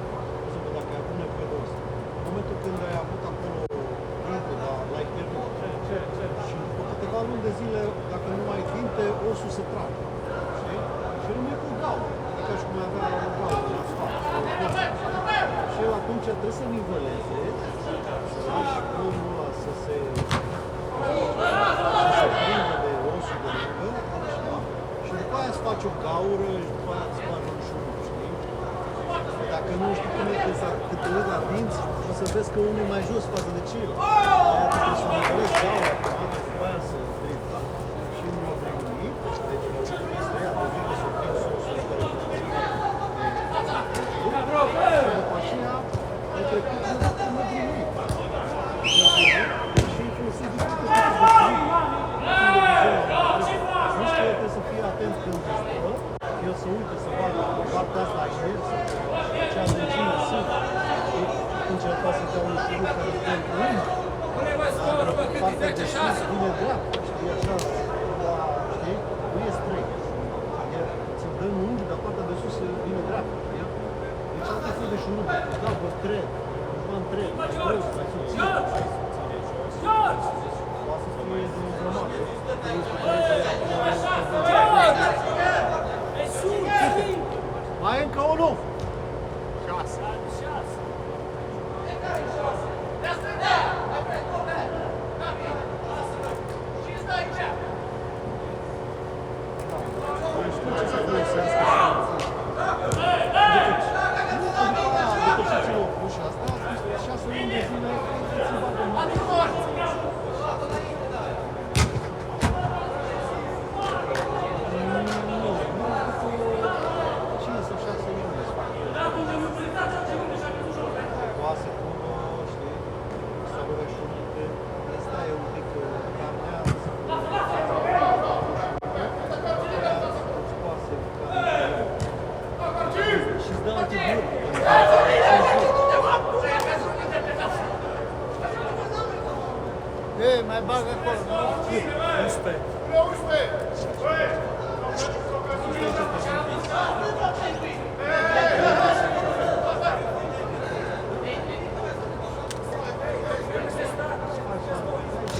O să văd dacă ai avut nevoie de os. În momentul când ai avut acolo timpul, dar l-ai pierdut. Și după câteva luni de zile, dacă nu mai ai tinte, osul se trage. Știi? Și rămâi cu gaură. Ca și cum ai avea o gaură în asfalt. Și atunci trebuie să niveleze, să lași omul ăla să se prindă de osul de lângă, așa, și după aia îți faci o gaură și după aia îți faci un șurub, știi? Dacă nu știi cum e când te uiți la dinți, o să vezi că unul e mai jos față de ceilalți. Aia trebuie să nivelezi gaura, după aia să drepta. Și nu mă vrei deci este ea, de vine să prins osul care după aceea ai trecut de la cum e nimic. Și ai folosit diferite tipuri de triguri. Nu știu, trebuie să fii atent când te stă, el să uite, să vadă partea asta a ieri, să ce adâncime sunt. Și atunci el poate să dea un șurub care îți dă în lung. Partea de sus vine dreapta, știi, așa, știi? Nu e straight. Ți-l dă în unghi, dar partea de sus vine dreapta. Deci alte fel de șurub, da, vă tred, vă întreb, mai subțire. Poate să fie din grămadă. Mai încă unul! 6. Nu știu ce să folosească. După ce ți-l opus și asta, a spus 6 luni de zile ți-l bagă în mare. Nu, după 5 sau 6 luni îți fac. Oase acolo, știi, salură și unite, îți dai un pic carnea, și îți dă antibiotic. Ei, mai bagă acolo, nu? 11.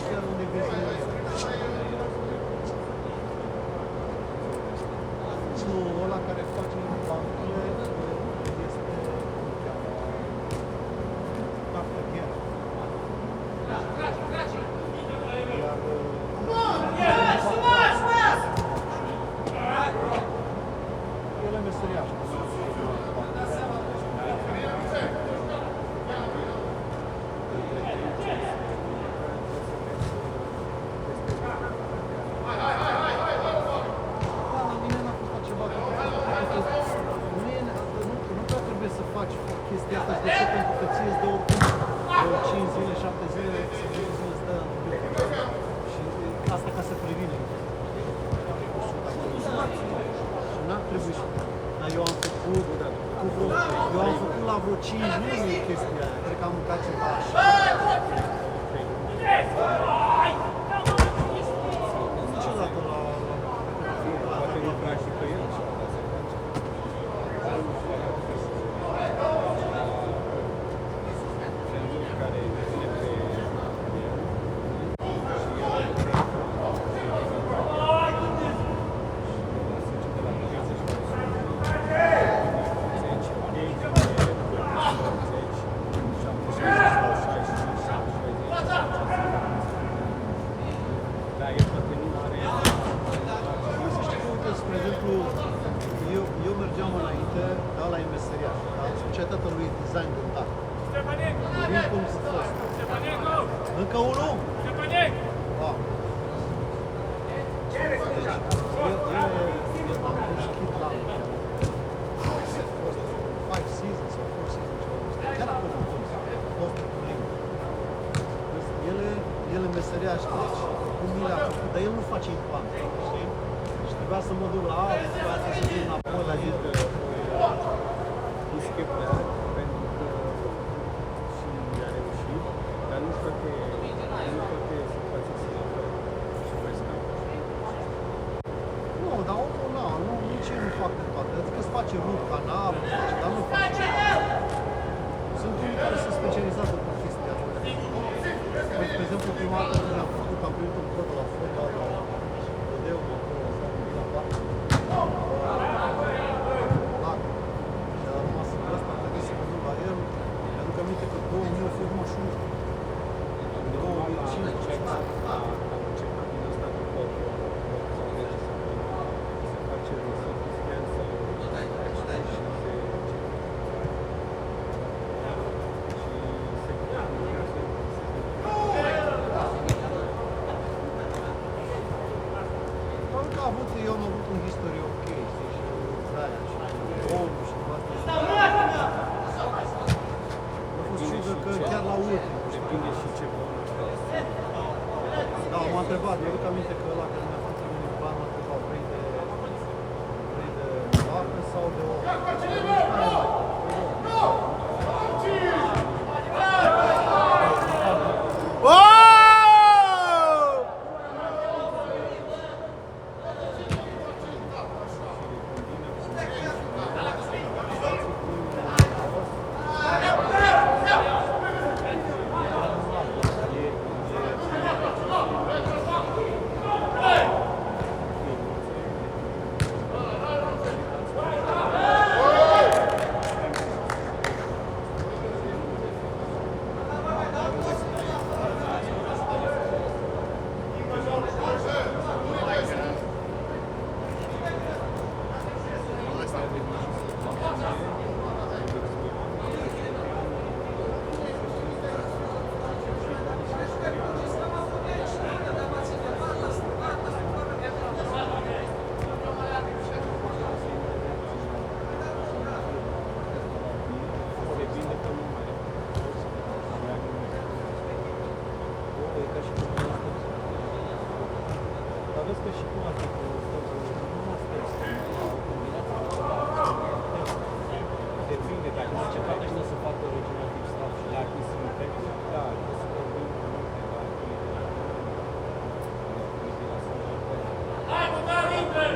Chiar unde vezi nu, ăla care face bancule este cartagher. El e meseriaș. Chestia asta, de ce? Pentru că ție îți dă oricum 5 zile, 7 zile, 10 zile îți dă antibiotic. Și asta ca să previne. Și n-ar trebui să... Dar eu am făcut la vreo 5 luni chestia aia. Cred că am mâncat ceva așa. Niciodată la... Poate lucra și pe el. design gândat. Vorbim cum să fost. Încă unul? Da. Deci, el a pus chit la 5 seasons sau 4 seasons. Chiar a fost bun. El e meseriaș, deci cum mi le-a făcut, dar el nu face implant, știi? Și trebuia să mă duc la altul, trebuia să vin înapoi la el. Discreția, pentru că și a reușit, dar nu toate situații se opresc. Nu, dar omul nu, nici el nu fac de toate. Adică îți face root canal, dar nu face. Sunt unii care sunt specializați pe chestia asta. De exemplu, prima dată când am făcut, am primit un cod la fotbal, la Odeu, la parcă. Și a rămas în ăsta, am trebuit să mă duc la el. Mi-aduc aminte că 2000 a fost mașină. 2005. Eu am avut un history ok, știi, și de-aia, și omul și astea. A fost ciudă că chiar la ultim, depinde și ce bun. Da, m-a întrebat, mi-aduc aminte că ăla care mi-a făcut un ban m-a întrebat, vrei de lapte sau de ouă? Vezi că și cum ar fi depinde, dacă nu încercat ăștia să facă original tip staff și dacă sunt tehnic, da, o să vorbim multe, dar hai, băgar, intră!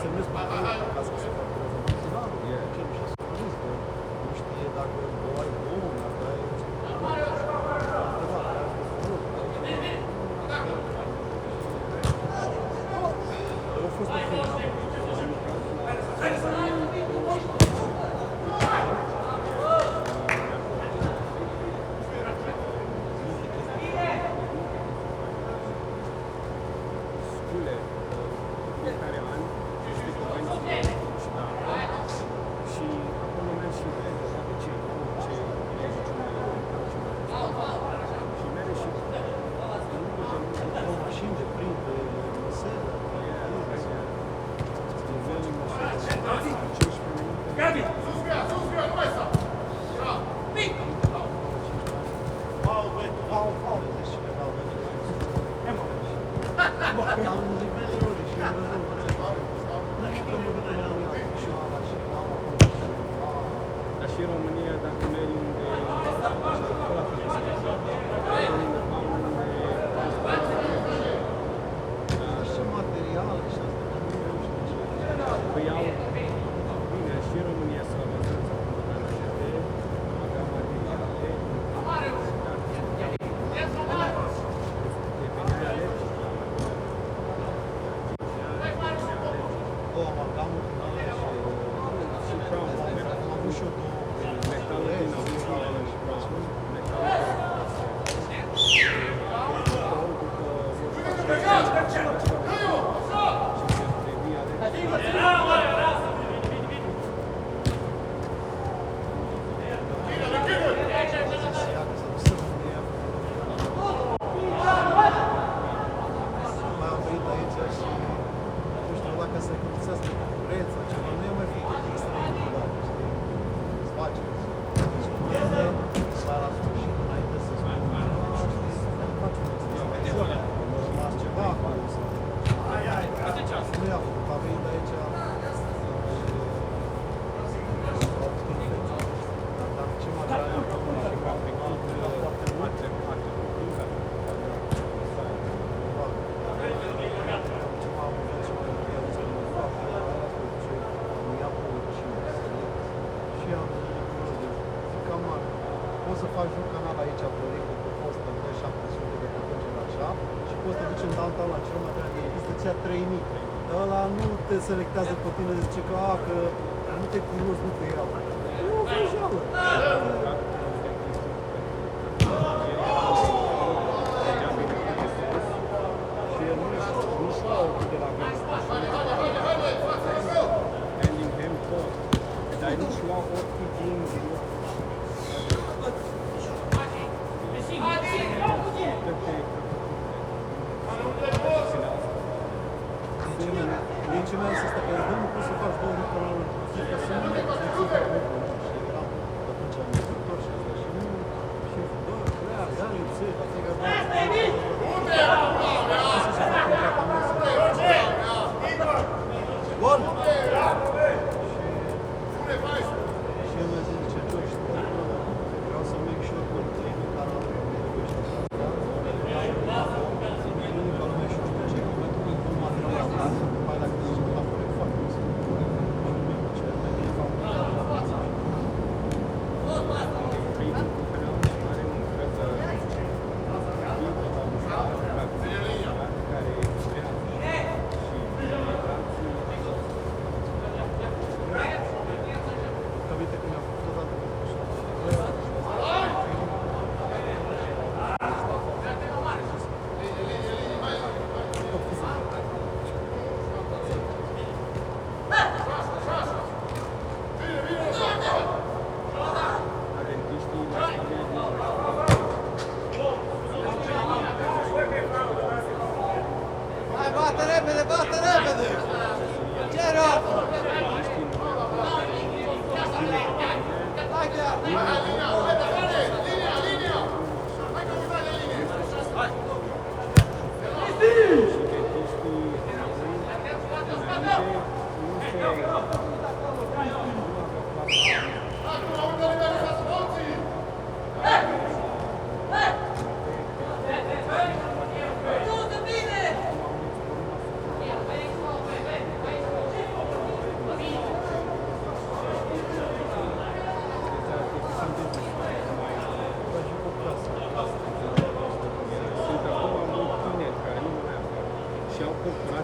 semnezi pachetul ca să se factureze matinalul. Ce nu și-a semnez, că nu știe dacă o ai bun, dacă ai... Au fost o firmă. Dar și România, dacă mergi unde Și materiale și asta. păi au, bine, și România s-a avanzat să avea materiale, O amalgamă din alea și am avut și eu două metalul din auzină și mai am venit aici și nu știu dacă se curățească cu preț sau ceva, nu e mai făcut extrem de dat, știi? Îți face. Și mâine, sau la sfârșit, înainte să spun, faci un extrem. Am rămas ceva acolo sau... Nu i-a făcut, a venit aici și... Dar ce materiale am făcut și fabricat, era foarte mult. Poți să faci un canal aici, proiectul cu costă 1700 de potengere așa și poți să te duci în downtown la cel mai tare, există cea 3000. Dar ăla nu te selectează pe tine, zice că, că nu te cunosc, nu te iau. E o vrăjeală. Dar nu-și lua ochii din Din ce mi-a zis asta, că nu poți să faci două lucruri în ca să nu mergi, să ții fac lucruri. Și eram atunci am instructor și asta și nu, și bă, ia lipsei, la fiecare dată. Asta să fac un tratament. Bun! Și el mi-a zis, zice, Joe, știi, vreau să merg și eu cu canalul meu, trebuie și asta.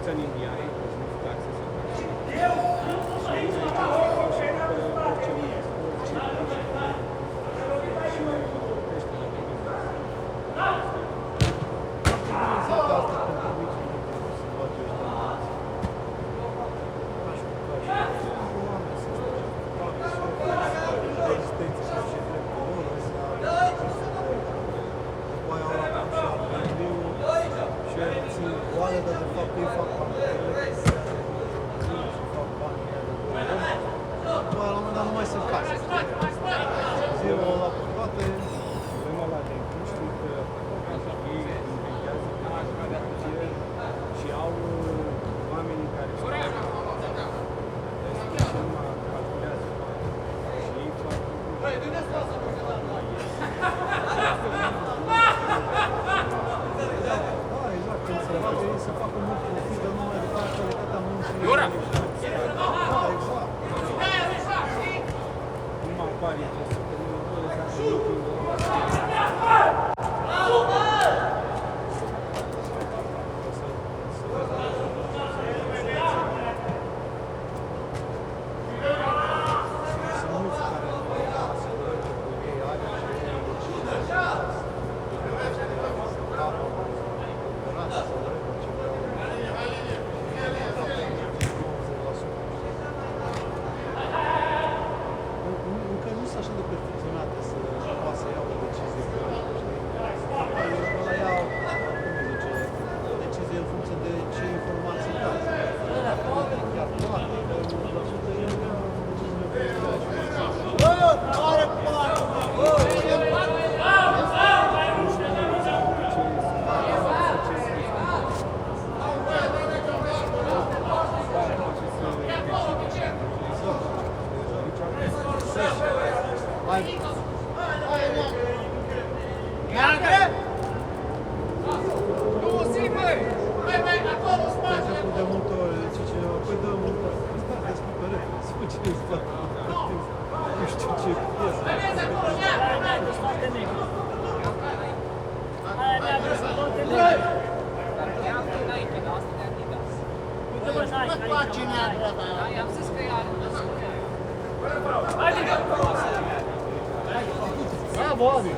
That's an India, because nu știu access să faci. Și aici și orice unde, orice și crește la business. Exact asta pentru micii lucruri să face ăștia mulți. Aș putea și oameni să facă rezistență sau și dreptul lor, după aia au rapat și Airbnb-ul și ei țin goale, dar de fapt ei fac bani pe ele, și fac bani pe ele. După aia la un moment dat nu mai sunt case. Zilul ăla pe toate, Problema la dentiști e că ei inventează tehnologie și au oamenii care sunt sistema calculează și ei fac da, exact, când se face ei să facă mult profit, dar numai de calitatea muncii. Da, exact. nu mă apare interesul că nu să Încă nu sunt așa de perfecționate să poată să iau o decizie corect, știi? Ăla ia, cum îi zice, o decizie în funcție de ce informații dau. Chiar toate, că 1% el ia o decizie în funcție de ce. Bă, are parte! Hai! De multe ori zice cineva, păi dă multă, ăsta despre perete, să faci ce ăsta. Nu știu ce piesă. Foarte negru. Aia mea vreau să toate negre. Dar chiar cu Nike, dar asta de Adidas. Uite-mă, Nike, aici, Nike. Da, i-am zis că ea nu spune. Bravo, Adi!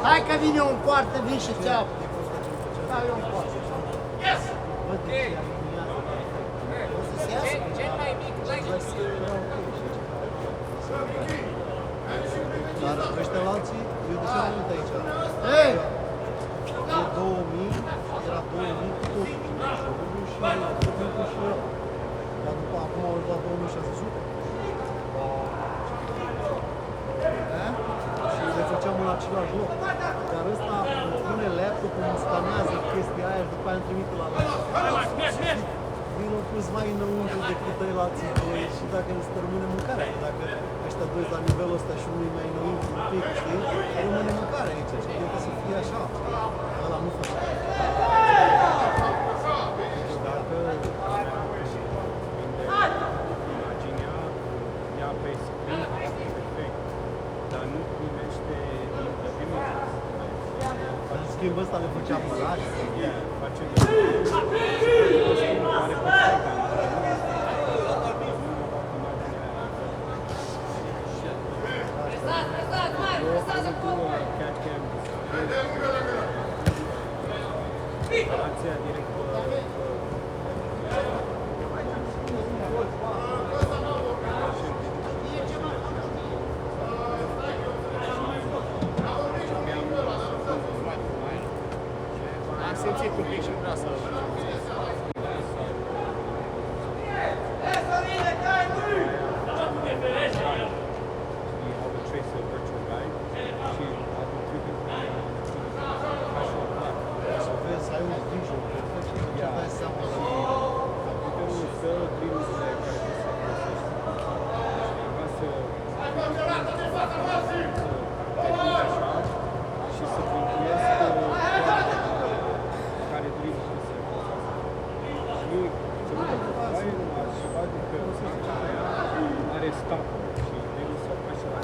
Hai că vine un poartă, vin și țeapă. Hai un poartă. Ok. Cel mai mic Nike. Dar ăștia la alții, eu de ce am venit aici? Ei! E 2000, era 2000 cu totul. Și tot și eu. Dar după acum au dat 2600. Și le făceam în același loc. Dar ăsta pune laptopul, îmi scanează chestia aia și după aia îmi trimite la laptop. Vin un plus mai înăuntru decât ăilalții doi și dacă îmi rămâne mâncarea. Dacă ăștia doi la nivelul ăsta și unul mai înăuntru un pic, știi? Rămâne mâncare aici și trebuie să fie așa. Ăla nu face. dacă imaginea ia pe screen perfect, dar nu primește În schimb ăsta le făcea măraj. face instalația direct Am simțit un pic și vreau să Să vezi, să ai un visual perfect și după aceea dai seama la și să controlezi care drill să și să nu te faci numai ceva de că are stapă și drillul să faci la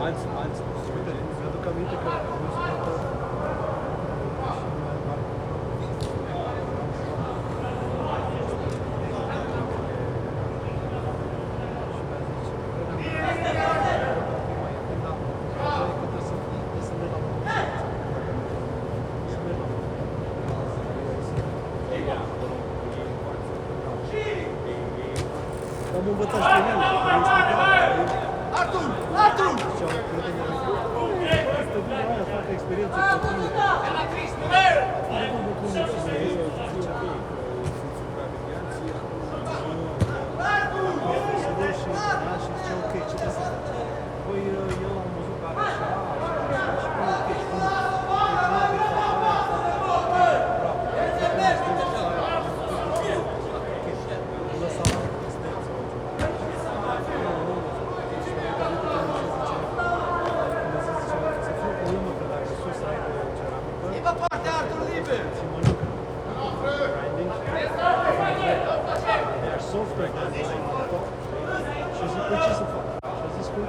alți dirigenți. Mi-aduc aminte că un suporter am învățat și pe mine, că îmi explica. Artur! Artur! Ziceau prietenii mei, este bine aia, facă experiență cu tine. Nu mă pune să se vezi. Se văd și da, și zice, ok, ce trebuie să faci? Păi eu am văzut că are așa, și cum ok, și cum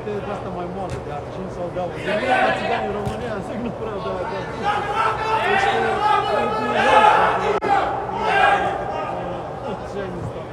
de asta mai moală, de argint sau de aur. De mine la țigani în România, zic nu prea de argint. Deci, ce ai nistat?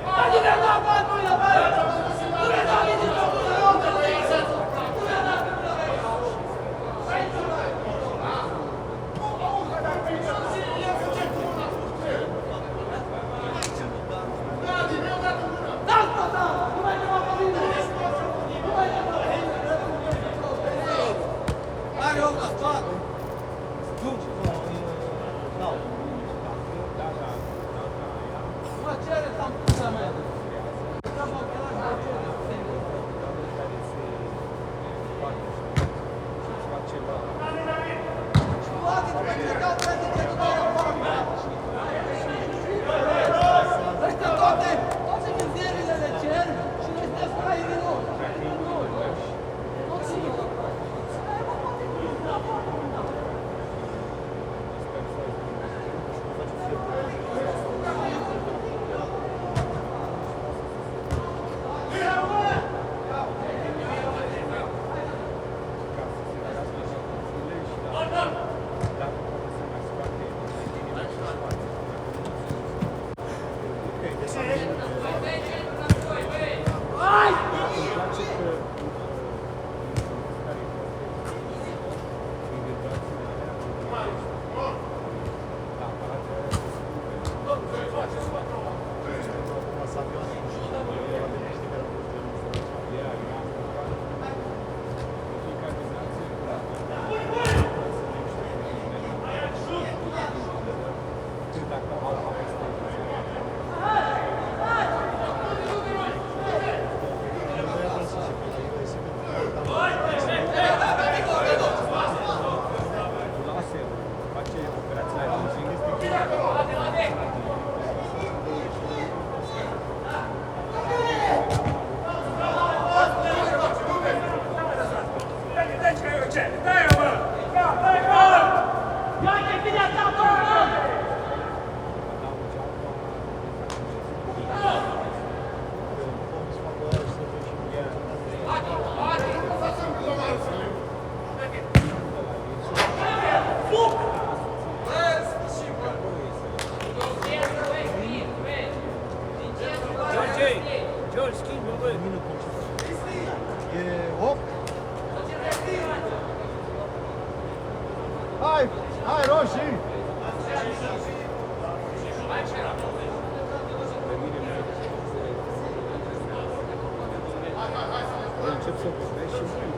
Hai, hai, roșii! Încep să vorbești și mai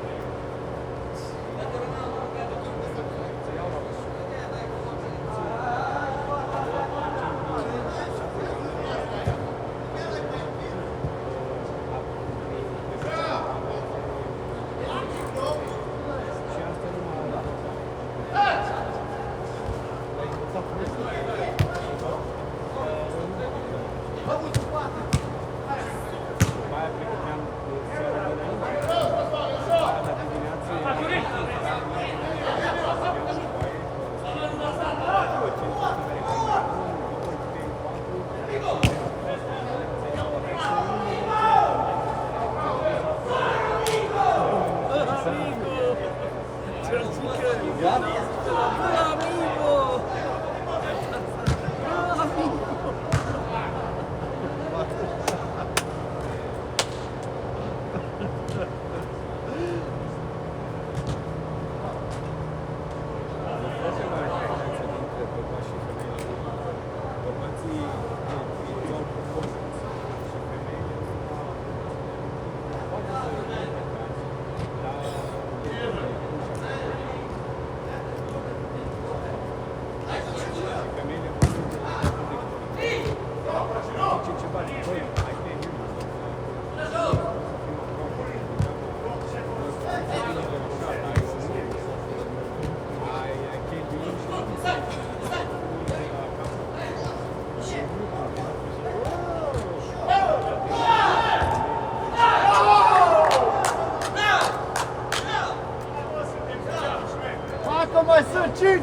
5!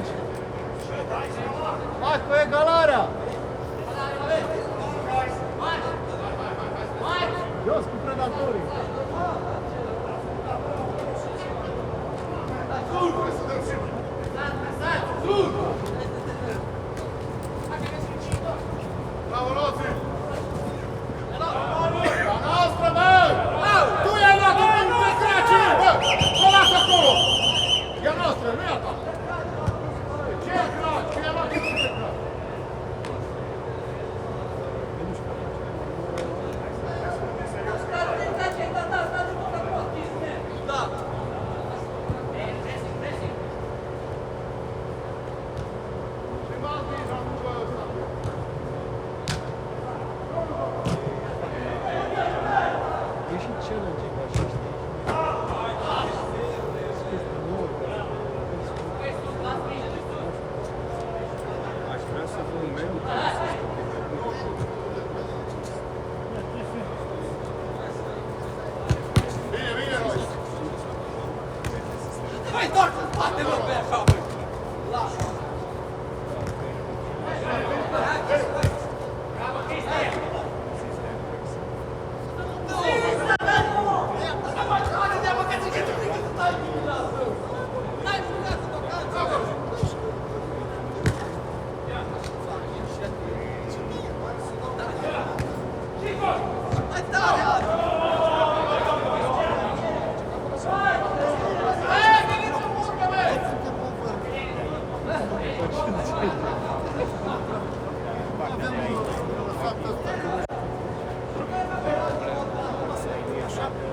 Hai cu egalarea! Jos cu predatorii! Bravo, Rozi! La noastră, bă! Tu i-ai luat în crace! Bă! O lasă acolo! E a noastră, nu e a ta! Ce e crace? Ce i-ai luat în crace? Ce m-a zis acum, bă, ăsta? E și challenge ca și știi. Este nou, Aș vrea să vă meniu care să Bine, bine, Rozi! Hai, doar să bate, mă, pe așa, bă! Lasă!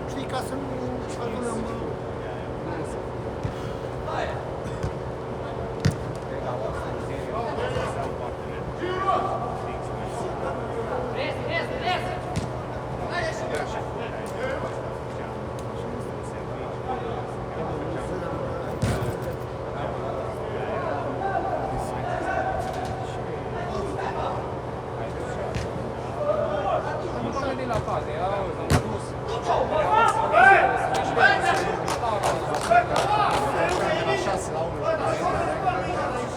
Știi, ca să nu adunăm... Nu veni la fate, auzi, am dus.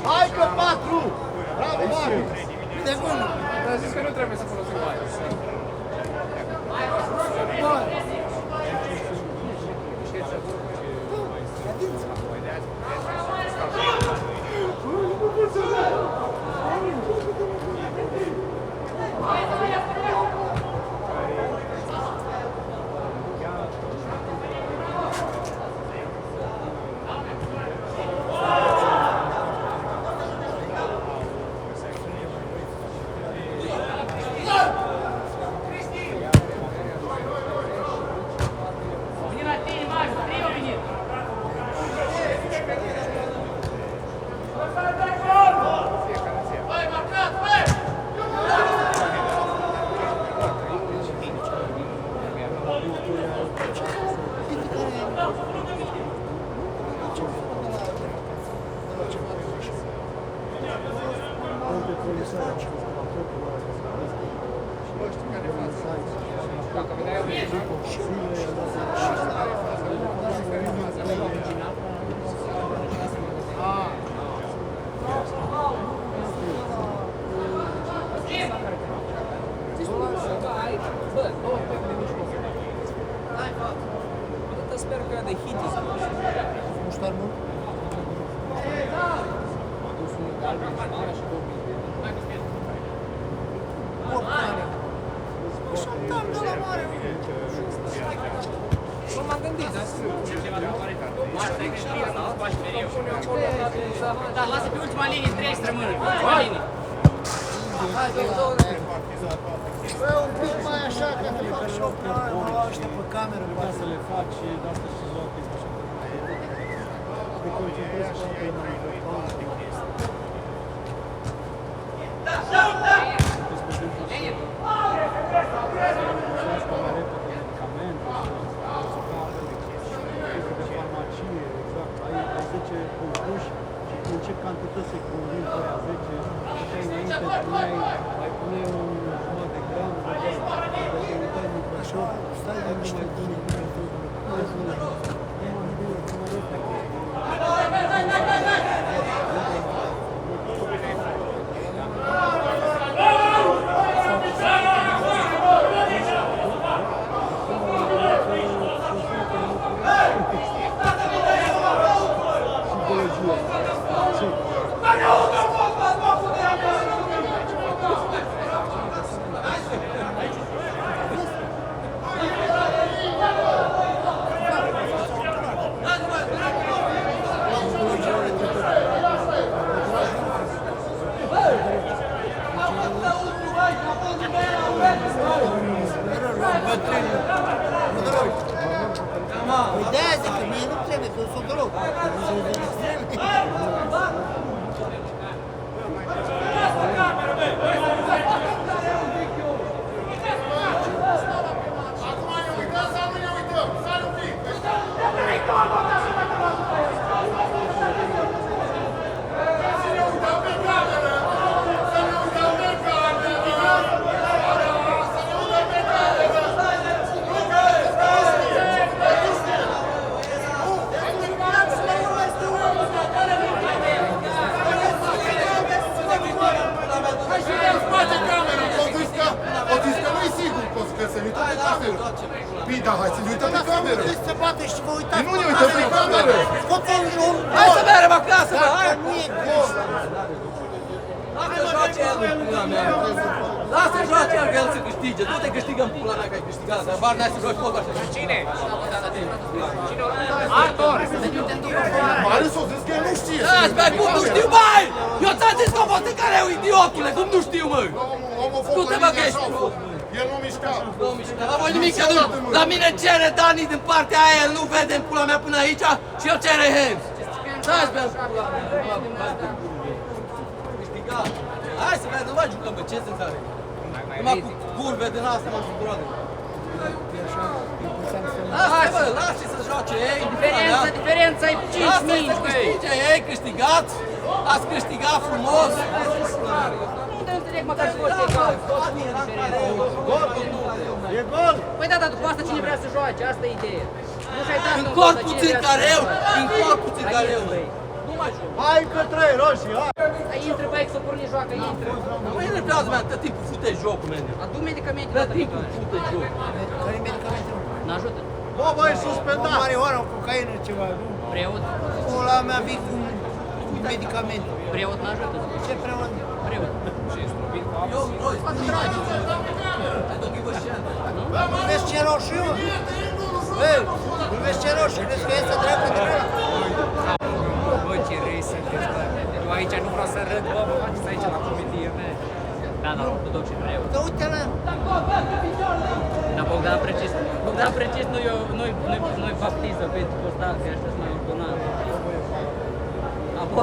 Hai că 4! Bravo, Marius! De bună! Dar zis că nu trebuie să folosim bani. Veni la tine, Max, trio venit. Hai, marcat, hai! Dacă vedeai bă, 2 pepte de mișcă. Atâta sper că de hit îți Nu știu ar mult? M-a dus unul galben și mare și 2000 de Oricare. Așa tam de la mare. Nu m-am gândit, dar Da, lasă pe ultima linie, 3 să rămână. Ultima linie. Bă, un pic mai așa, ca să fac și o plană, mă luau ăștia pe cameră, Putea să le faci și de asta și luau chestia așa. Te concentrezi și pe în ce cantități se convin pe aia 10, așa înainte puneai, mai puneai un jumătate de gram, dacă uitai microșor, stai de niște bine pentru nu mă Păi de-aia zic că mie nu trebuie, că eu sunt deloc. Acum ne uităm sau nu ne uităm? Stai un pic! Să ne uităm pe cameră! Să ne uităm pe cameră! Să ne uităm pe cameră! Nu vedeți că face camera! O zis că nu-i sigur că să ne uităm pe cameră! Păi da, hai să ne uităm pe cameră! Să bate și vă uitați. Nu ne uităm pe cameră! Scoți-o în jur. Hai să mergem acasă, bă, hai! Nu e gol. Lasă joace el în pula mea! Lasă joace el că el să câștige! Nu te câștigă în pula mea că ai câștigat, dar bar n-ai să joci fotbal așa. Cine? Artur! Marius o zis că el nu știe! Dați, bă, cum nu știu, băi! Eu ți-am zis că a fost în care eu, idiotule! Cum nu știu, mă? Omul a Nu fost te în băghești! așa a fost. El nu mișca. Nu mișcă, la voi nimic, că nu! La mine cere Dani din partea aia, el nu vede în pula mea până aici și el cere hands! Dați, bă, în pula mea! Câștigat! Hai să vedem, nu mai jucăm, bă, ce se are? Numai cu curve din asta m-am supărat. Lasă, bă, lasă să joace ei! Diferența e 5 Asta mingi, este băi! câștige ei, câștigat! Ați câștigat frumos! Nu te înțeleg măcar scos egal. E gol! Păi da, dar după asta cine vrea să joace? Asta e ideea. Nu și-ai dat În în corp cine puțin vrea să careu! joace. În corp puțin Hai, careu! băi. Nu mai joc! Hai că 3 roșii, hai! Hai, intră, băi, că s-o porni joacă, intră. Nu mă enervează, mea, tot timpul fute jocul, mene! Adu medicamente Tot data timpul viitoare. fute jocul! Care-i medicamente? N-ajută. Bă, băi, O suspendat! marihuana, o cocaină, ceva, nu? Preot. Pula mea vii cu medicamente. Preot n-ajută. Ce preot? Preot. Eu, noi, dragi! I don't give a shit! Nu vezi ce roșu? Băi, nu vezi ce roșu? Crezi că este dreaptă de ăla? Bă, ce rei sunteți, bă. Eu aici nu vreau să râd, bă, mă faceți aici la comedie, mea. Da, da, nu dau ce preot. Dar uite la... Dar Bogdan precis nu-i baptiză pe postal, că ăștia sunt mai ordonat. Apo...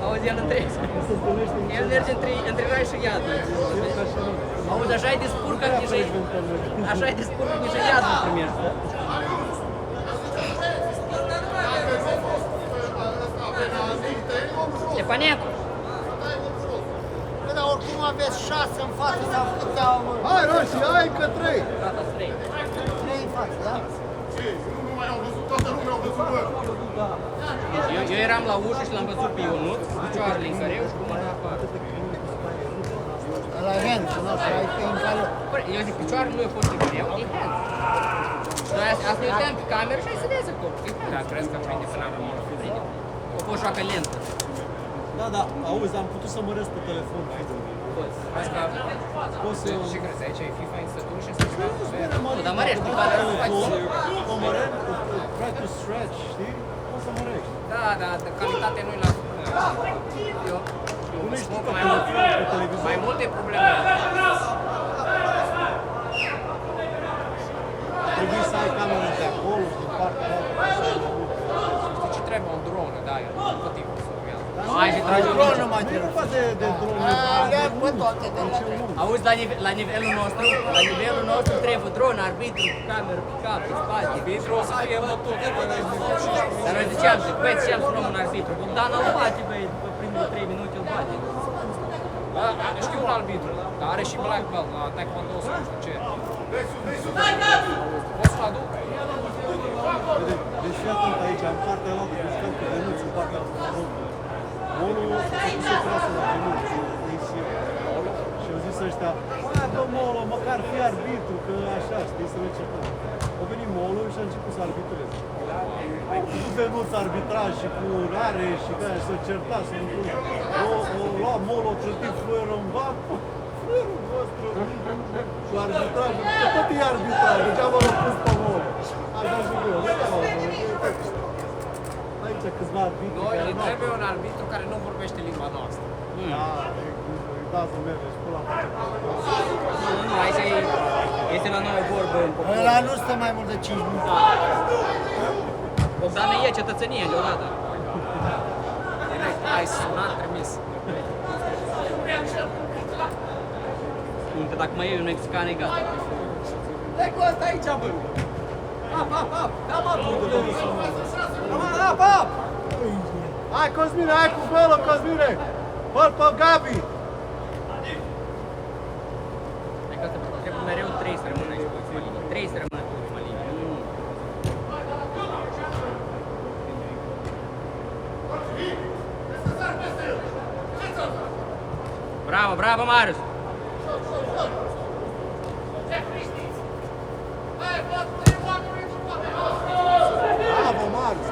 Auzi, el merge între rai și iad. Auzi, așa-i de spurcă, așa-i de spurcă, nici iad nu primești. Stepanecu! Bă, dar oricum aveți 6 în față sau câtea, mă? Hai roșii, hai că 3! Gata, 3. 3 în față, da? Nu mai au văzut, toată lumea au văzut, bă. Eu eram la ușă și l-am văzut pe Ionut, cu picioarele în careu și cu mâna afară. La hand, nu? Și ai pe în care... Eu zic, picioarele lui a fost în careu, e hand. Noi asta ne uităm pe cameră și hai să vezi acolo. E hand. Da, crezi că prinde până acum? A fost joacă lentă. Da, da, auzi, am putut să măresc pe telefon. Crezi că... Poți să... Ce crezi? Aici e FIFA instatul și să joacă? Dar mărești, care nu faci. O măresc, try to stretch, știi? O să mărești. Da, da, de calitate nu-i la... Eu Tu nu știi că pe televizor... mai multe probleme. Trebuie să ai camera de acolo și din partea aia. Știi ce trebuie? O dronă, da, eu tot timpul să urmează. Hai și tragi o Dron minge. nu mai Nu e trebuie. vorba de drone. Alea, bă, toate de la... Auzi, la nivelul nostru trebuie dron, arbitru, cameră, pe cap, pe spate. Arbitru o să fie bătut de până în 5 Dar noi ziceam, băi, ziceam să luăm un arbitru. Bogdan îl bate, băi, după primele 3 minute îl bate. Știu un arbitru, dar are și black belt la taekwondo sau nu știu ce. Poți să-l aduc? Deci fii atent aici, în partea aia de jucat cu venuți, în partea aia. Molul a făcut să trasă la venuți, și au zis ăștia, hai bă Molo, măcar fii arbitru, că așa, știi, să ne certăm. A venit Molul și a început să arbitreze. Cu venuți arbitraj și cu rare și că aia, să certa, să nu pune. O lua Molul, o trătit fluierul în bap, fluierul vostru, cu arbitrajul, că tot e arbitraj, degeaba l-au pus pe Molul. Așa zic eu, degeaba l-au pus. Aici câțiva arbitri Noi care ne n-au. trebuie un arbitru care nu vorbește limba noastră. Da, doesn't matter, și pula face Nu, aici este la noi o vorbă în popor. Ăla nu stă mai mult de 5 minute. Bogdan e cetățenie deodată. Direct, ai sunat, trimis. Că dacă mai iei un mexican, e gata. Dai cu asta aici, bă! Ap, ap, ap! Dă-mă, ap, ap! Hai Cosmine, hai cu golul Cosmine! Fă-l pe Gabi! Deci că trebuie mereu 3 să rămână aici pe ultima linie. 3 să rămână pe ultima linie. Bravo, bravo, Marius! Bravo, Marius!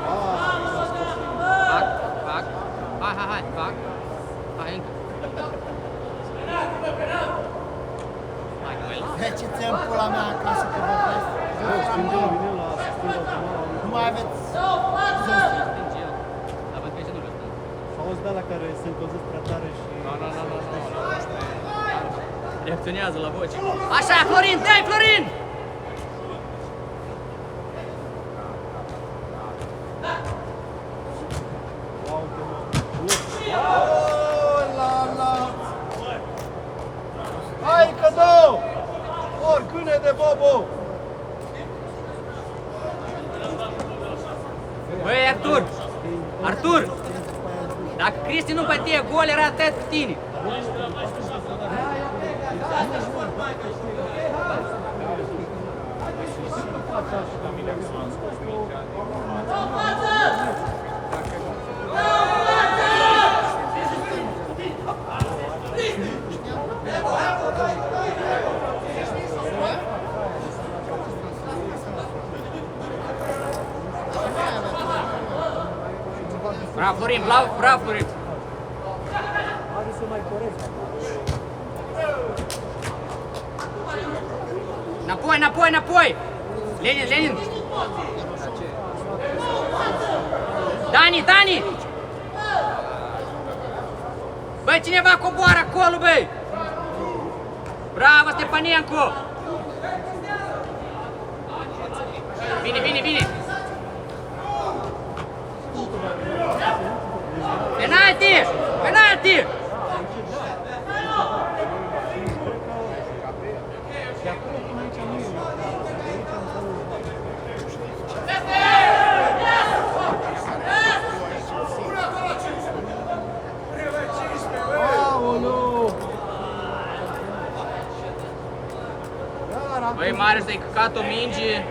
Fac. Hai, fac. Hai, încă. Hai, că mai las. De ce ți-am pula mea acasă că vă vezi? Stingem vinila, stingem automat. Nu mai aveți... Stinge el. Dar văd că aici nu le stăm. Auzi de alea care se încălzesc prea tare și... Reacționează la voce. Așa, Florin, dai, Florin! Hai cadou! Oricâne de bobo! Băi, Artur! Artur! Dacă Cristi nu bătea gol, era atât cu tine. Bravo, Florin, bravo, Florin! Înapoi! Lenin! Dani! Băi, cineva coboară acolo, băi! Bravo, Stepanenko! Bine! Penalti! Băi, Marius, ai căcat o minge.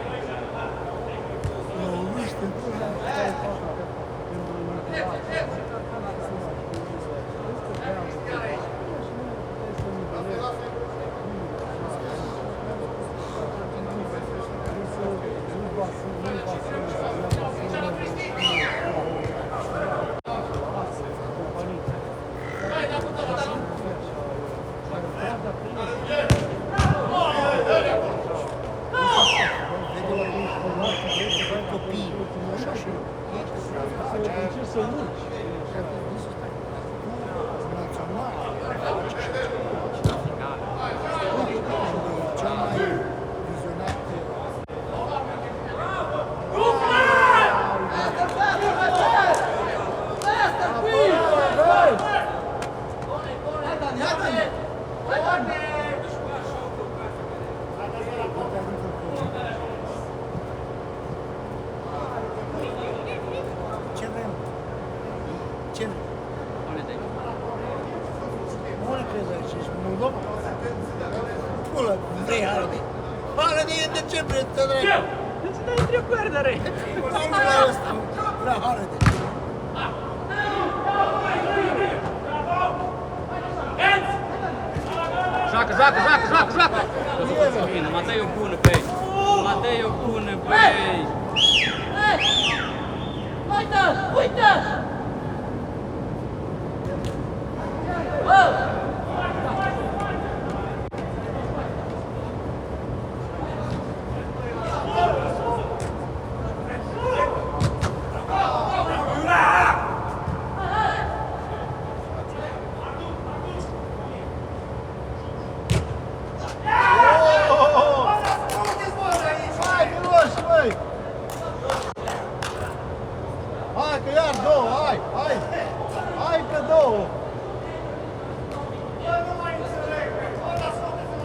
Joacă! Bine, Matei e bună, băi! Matei e bună, băi! Uite!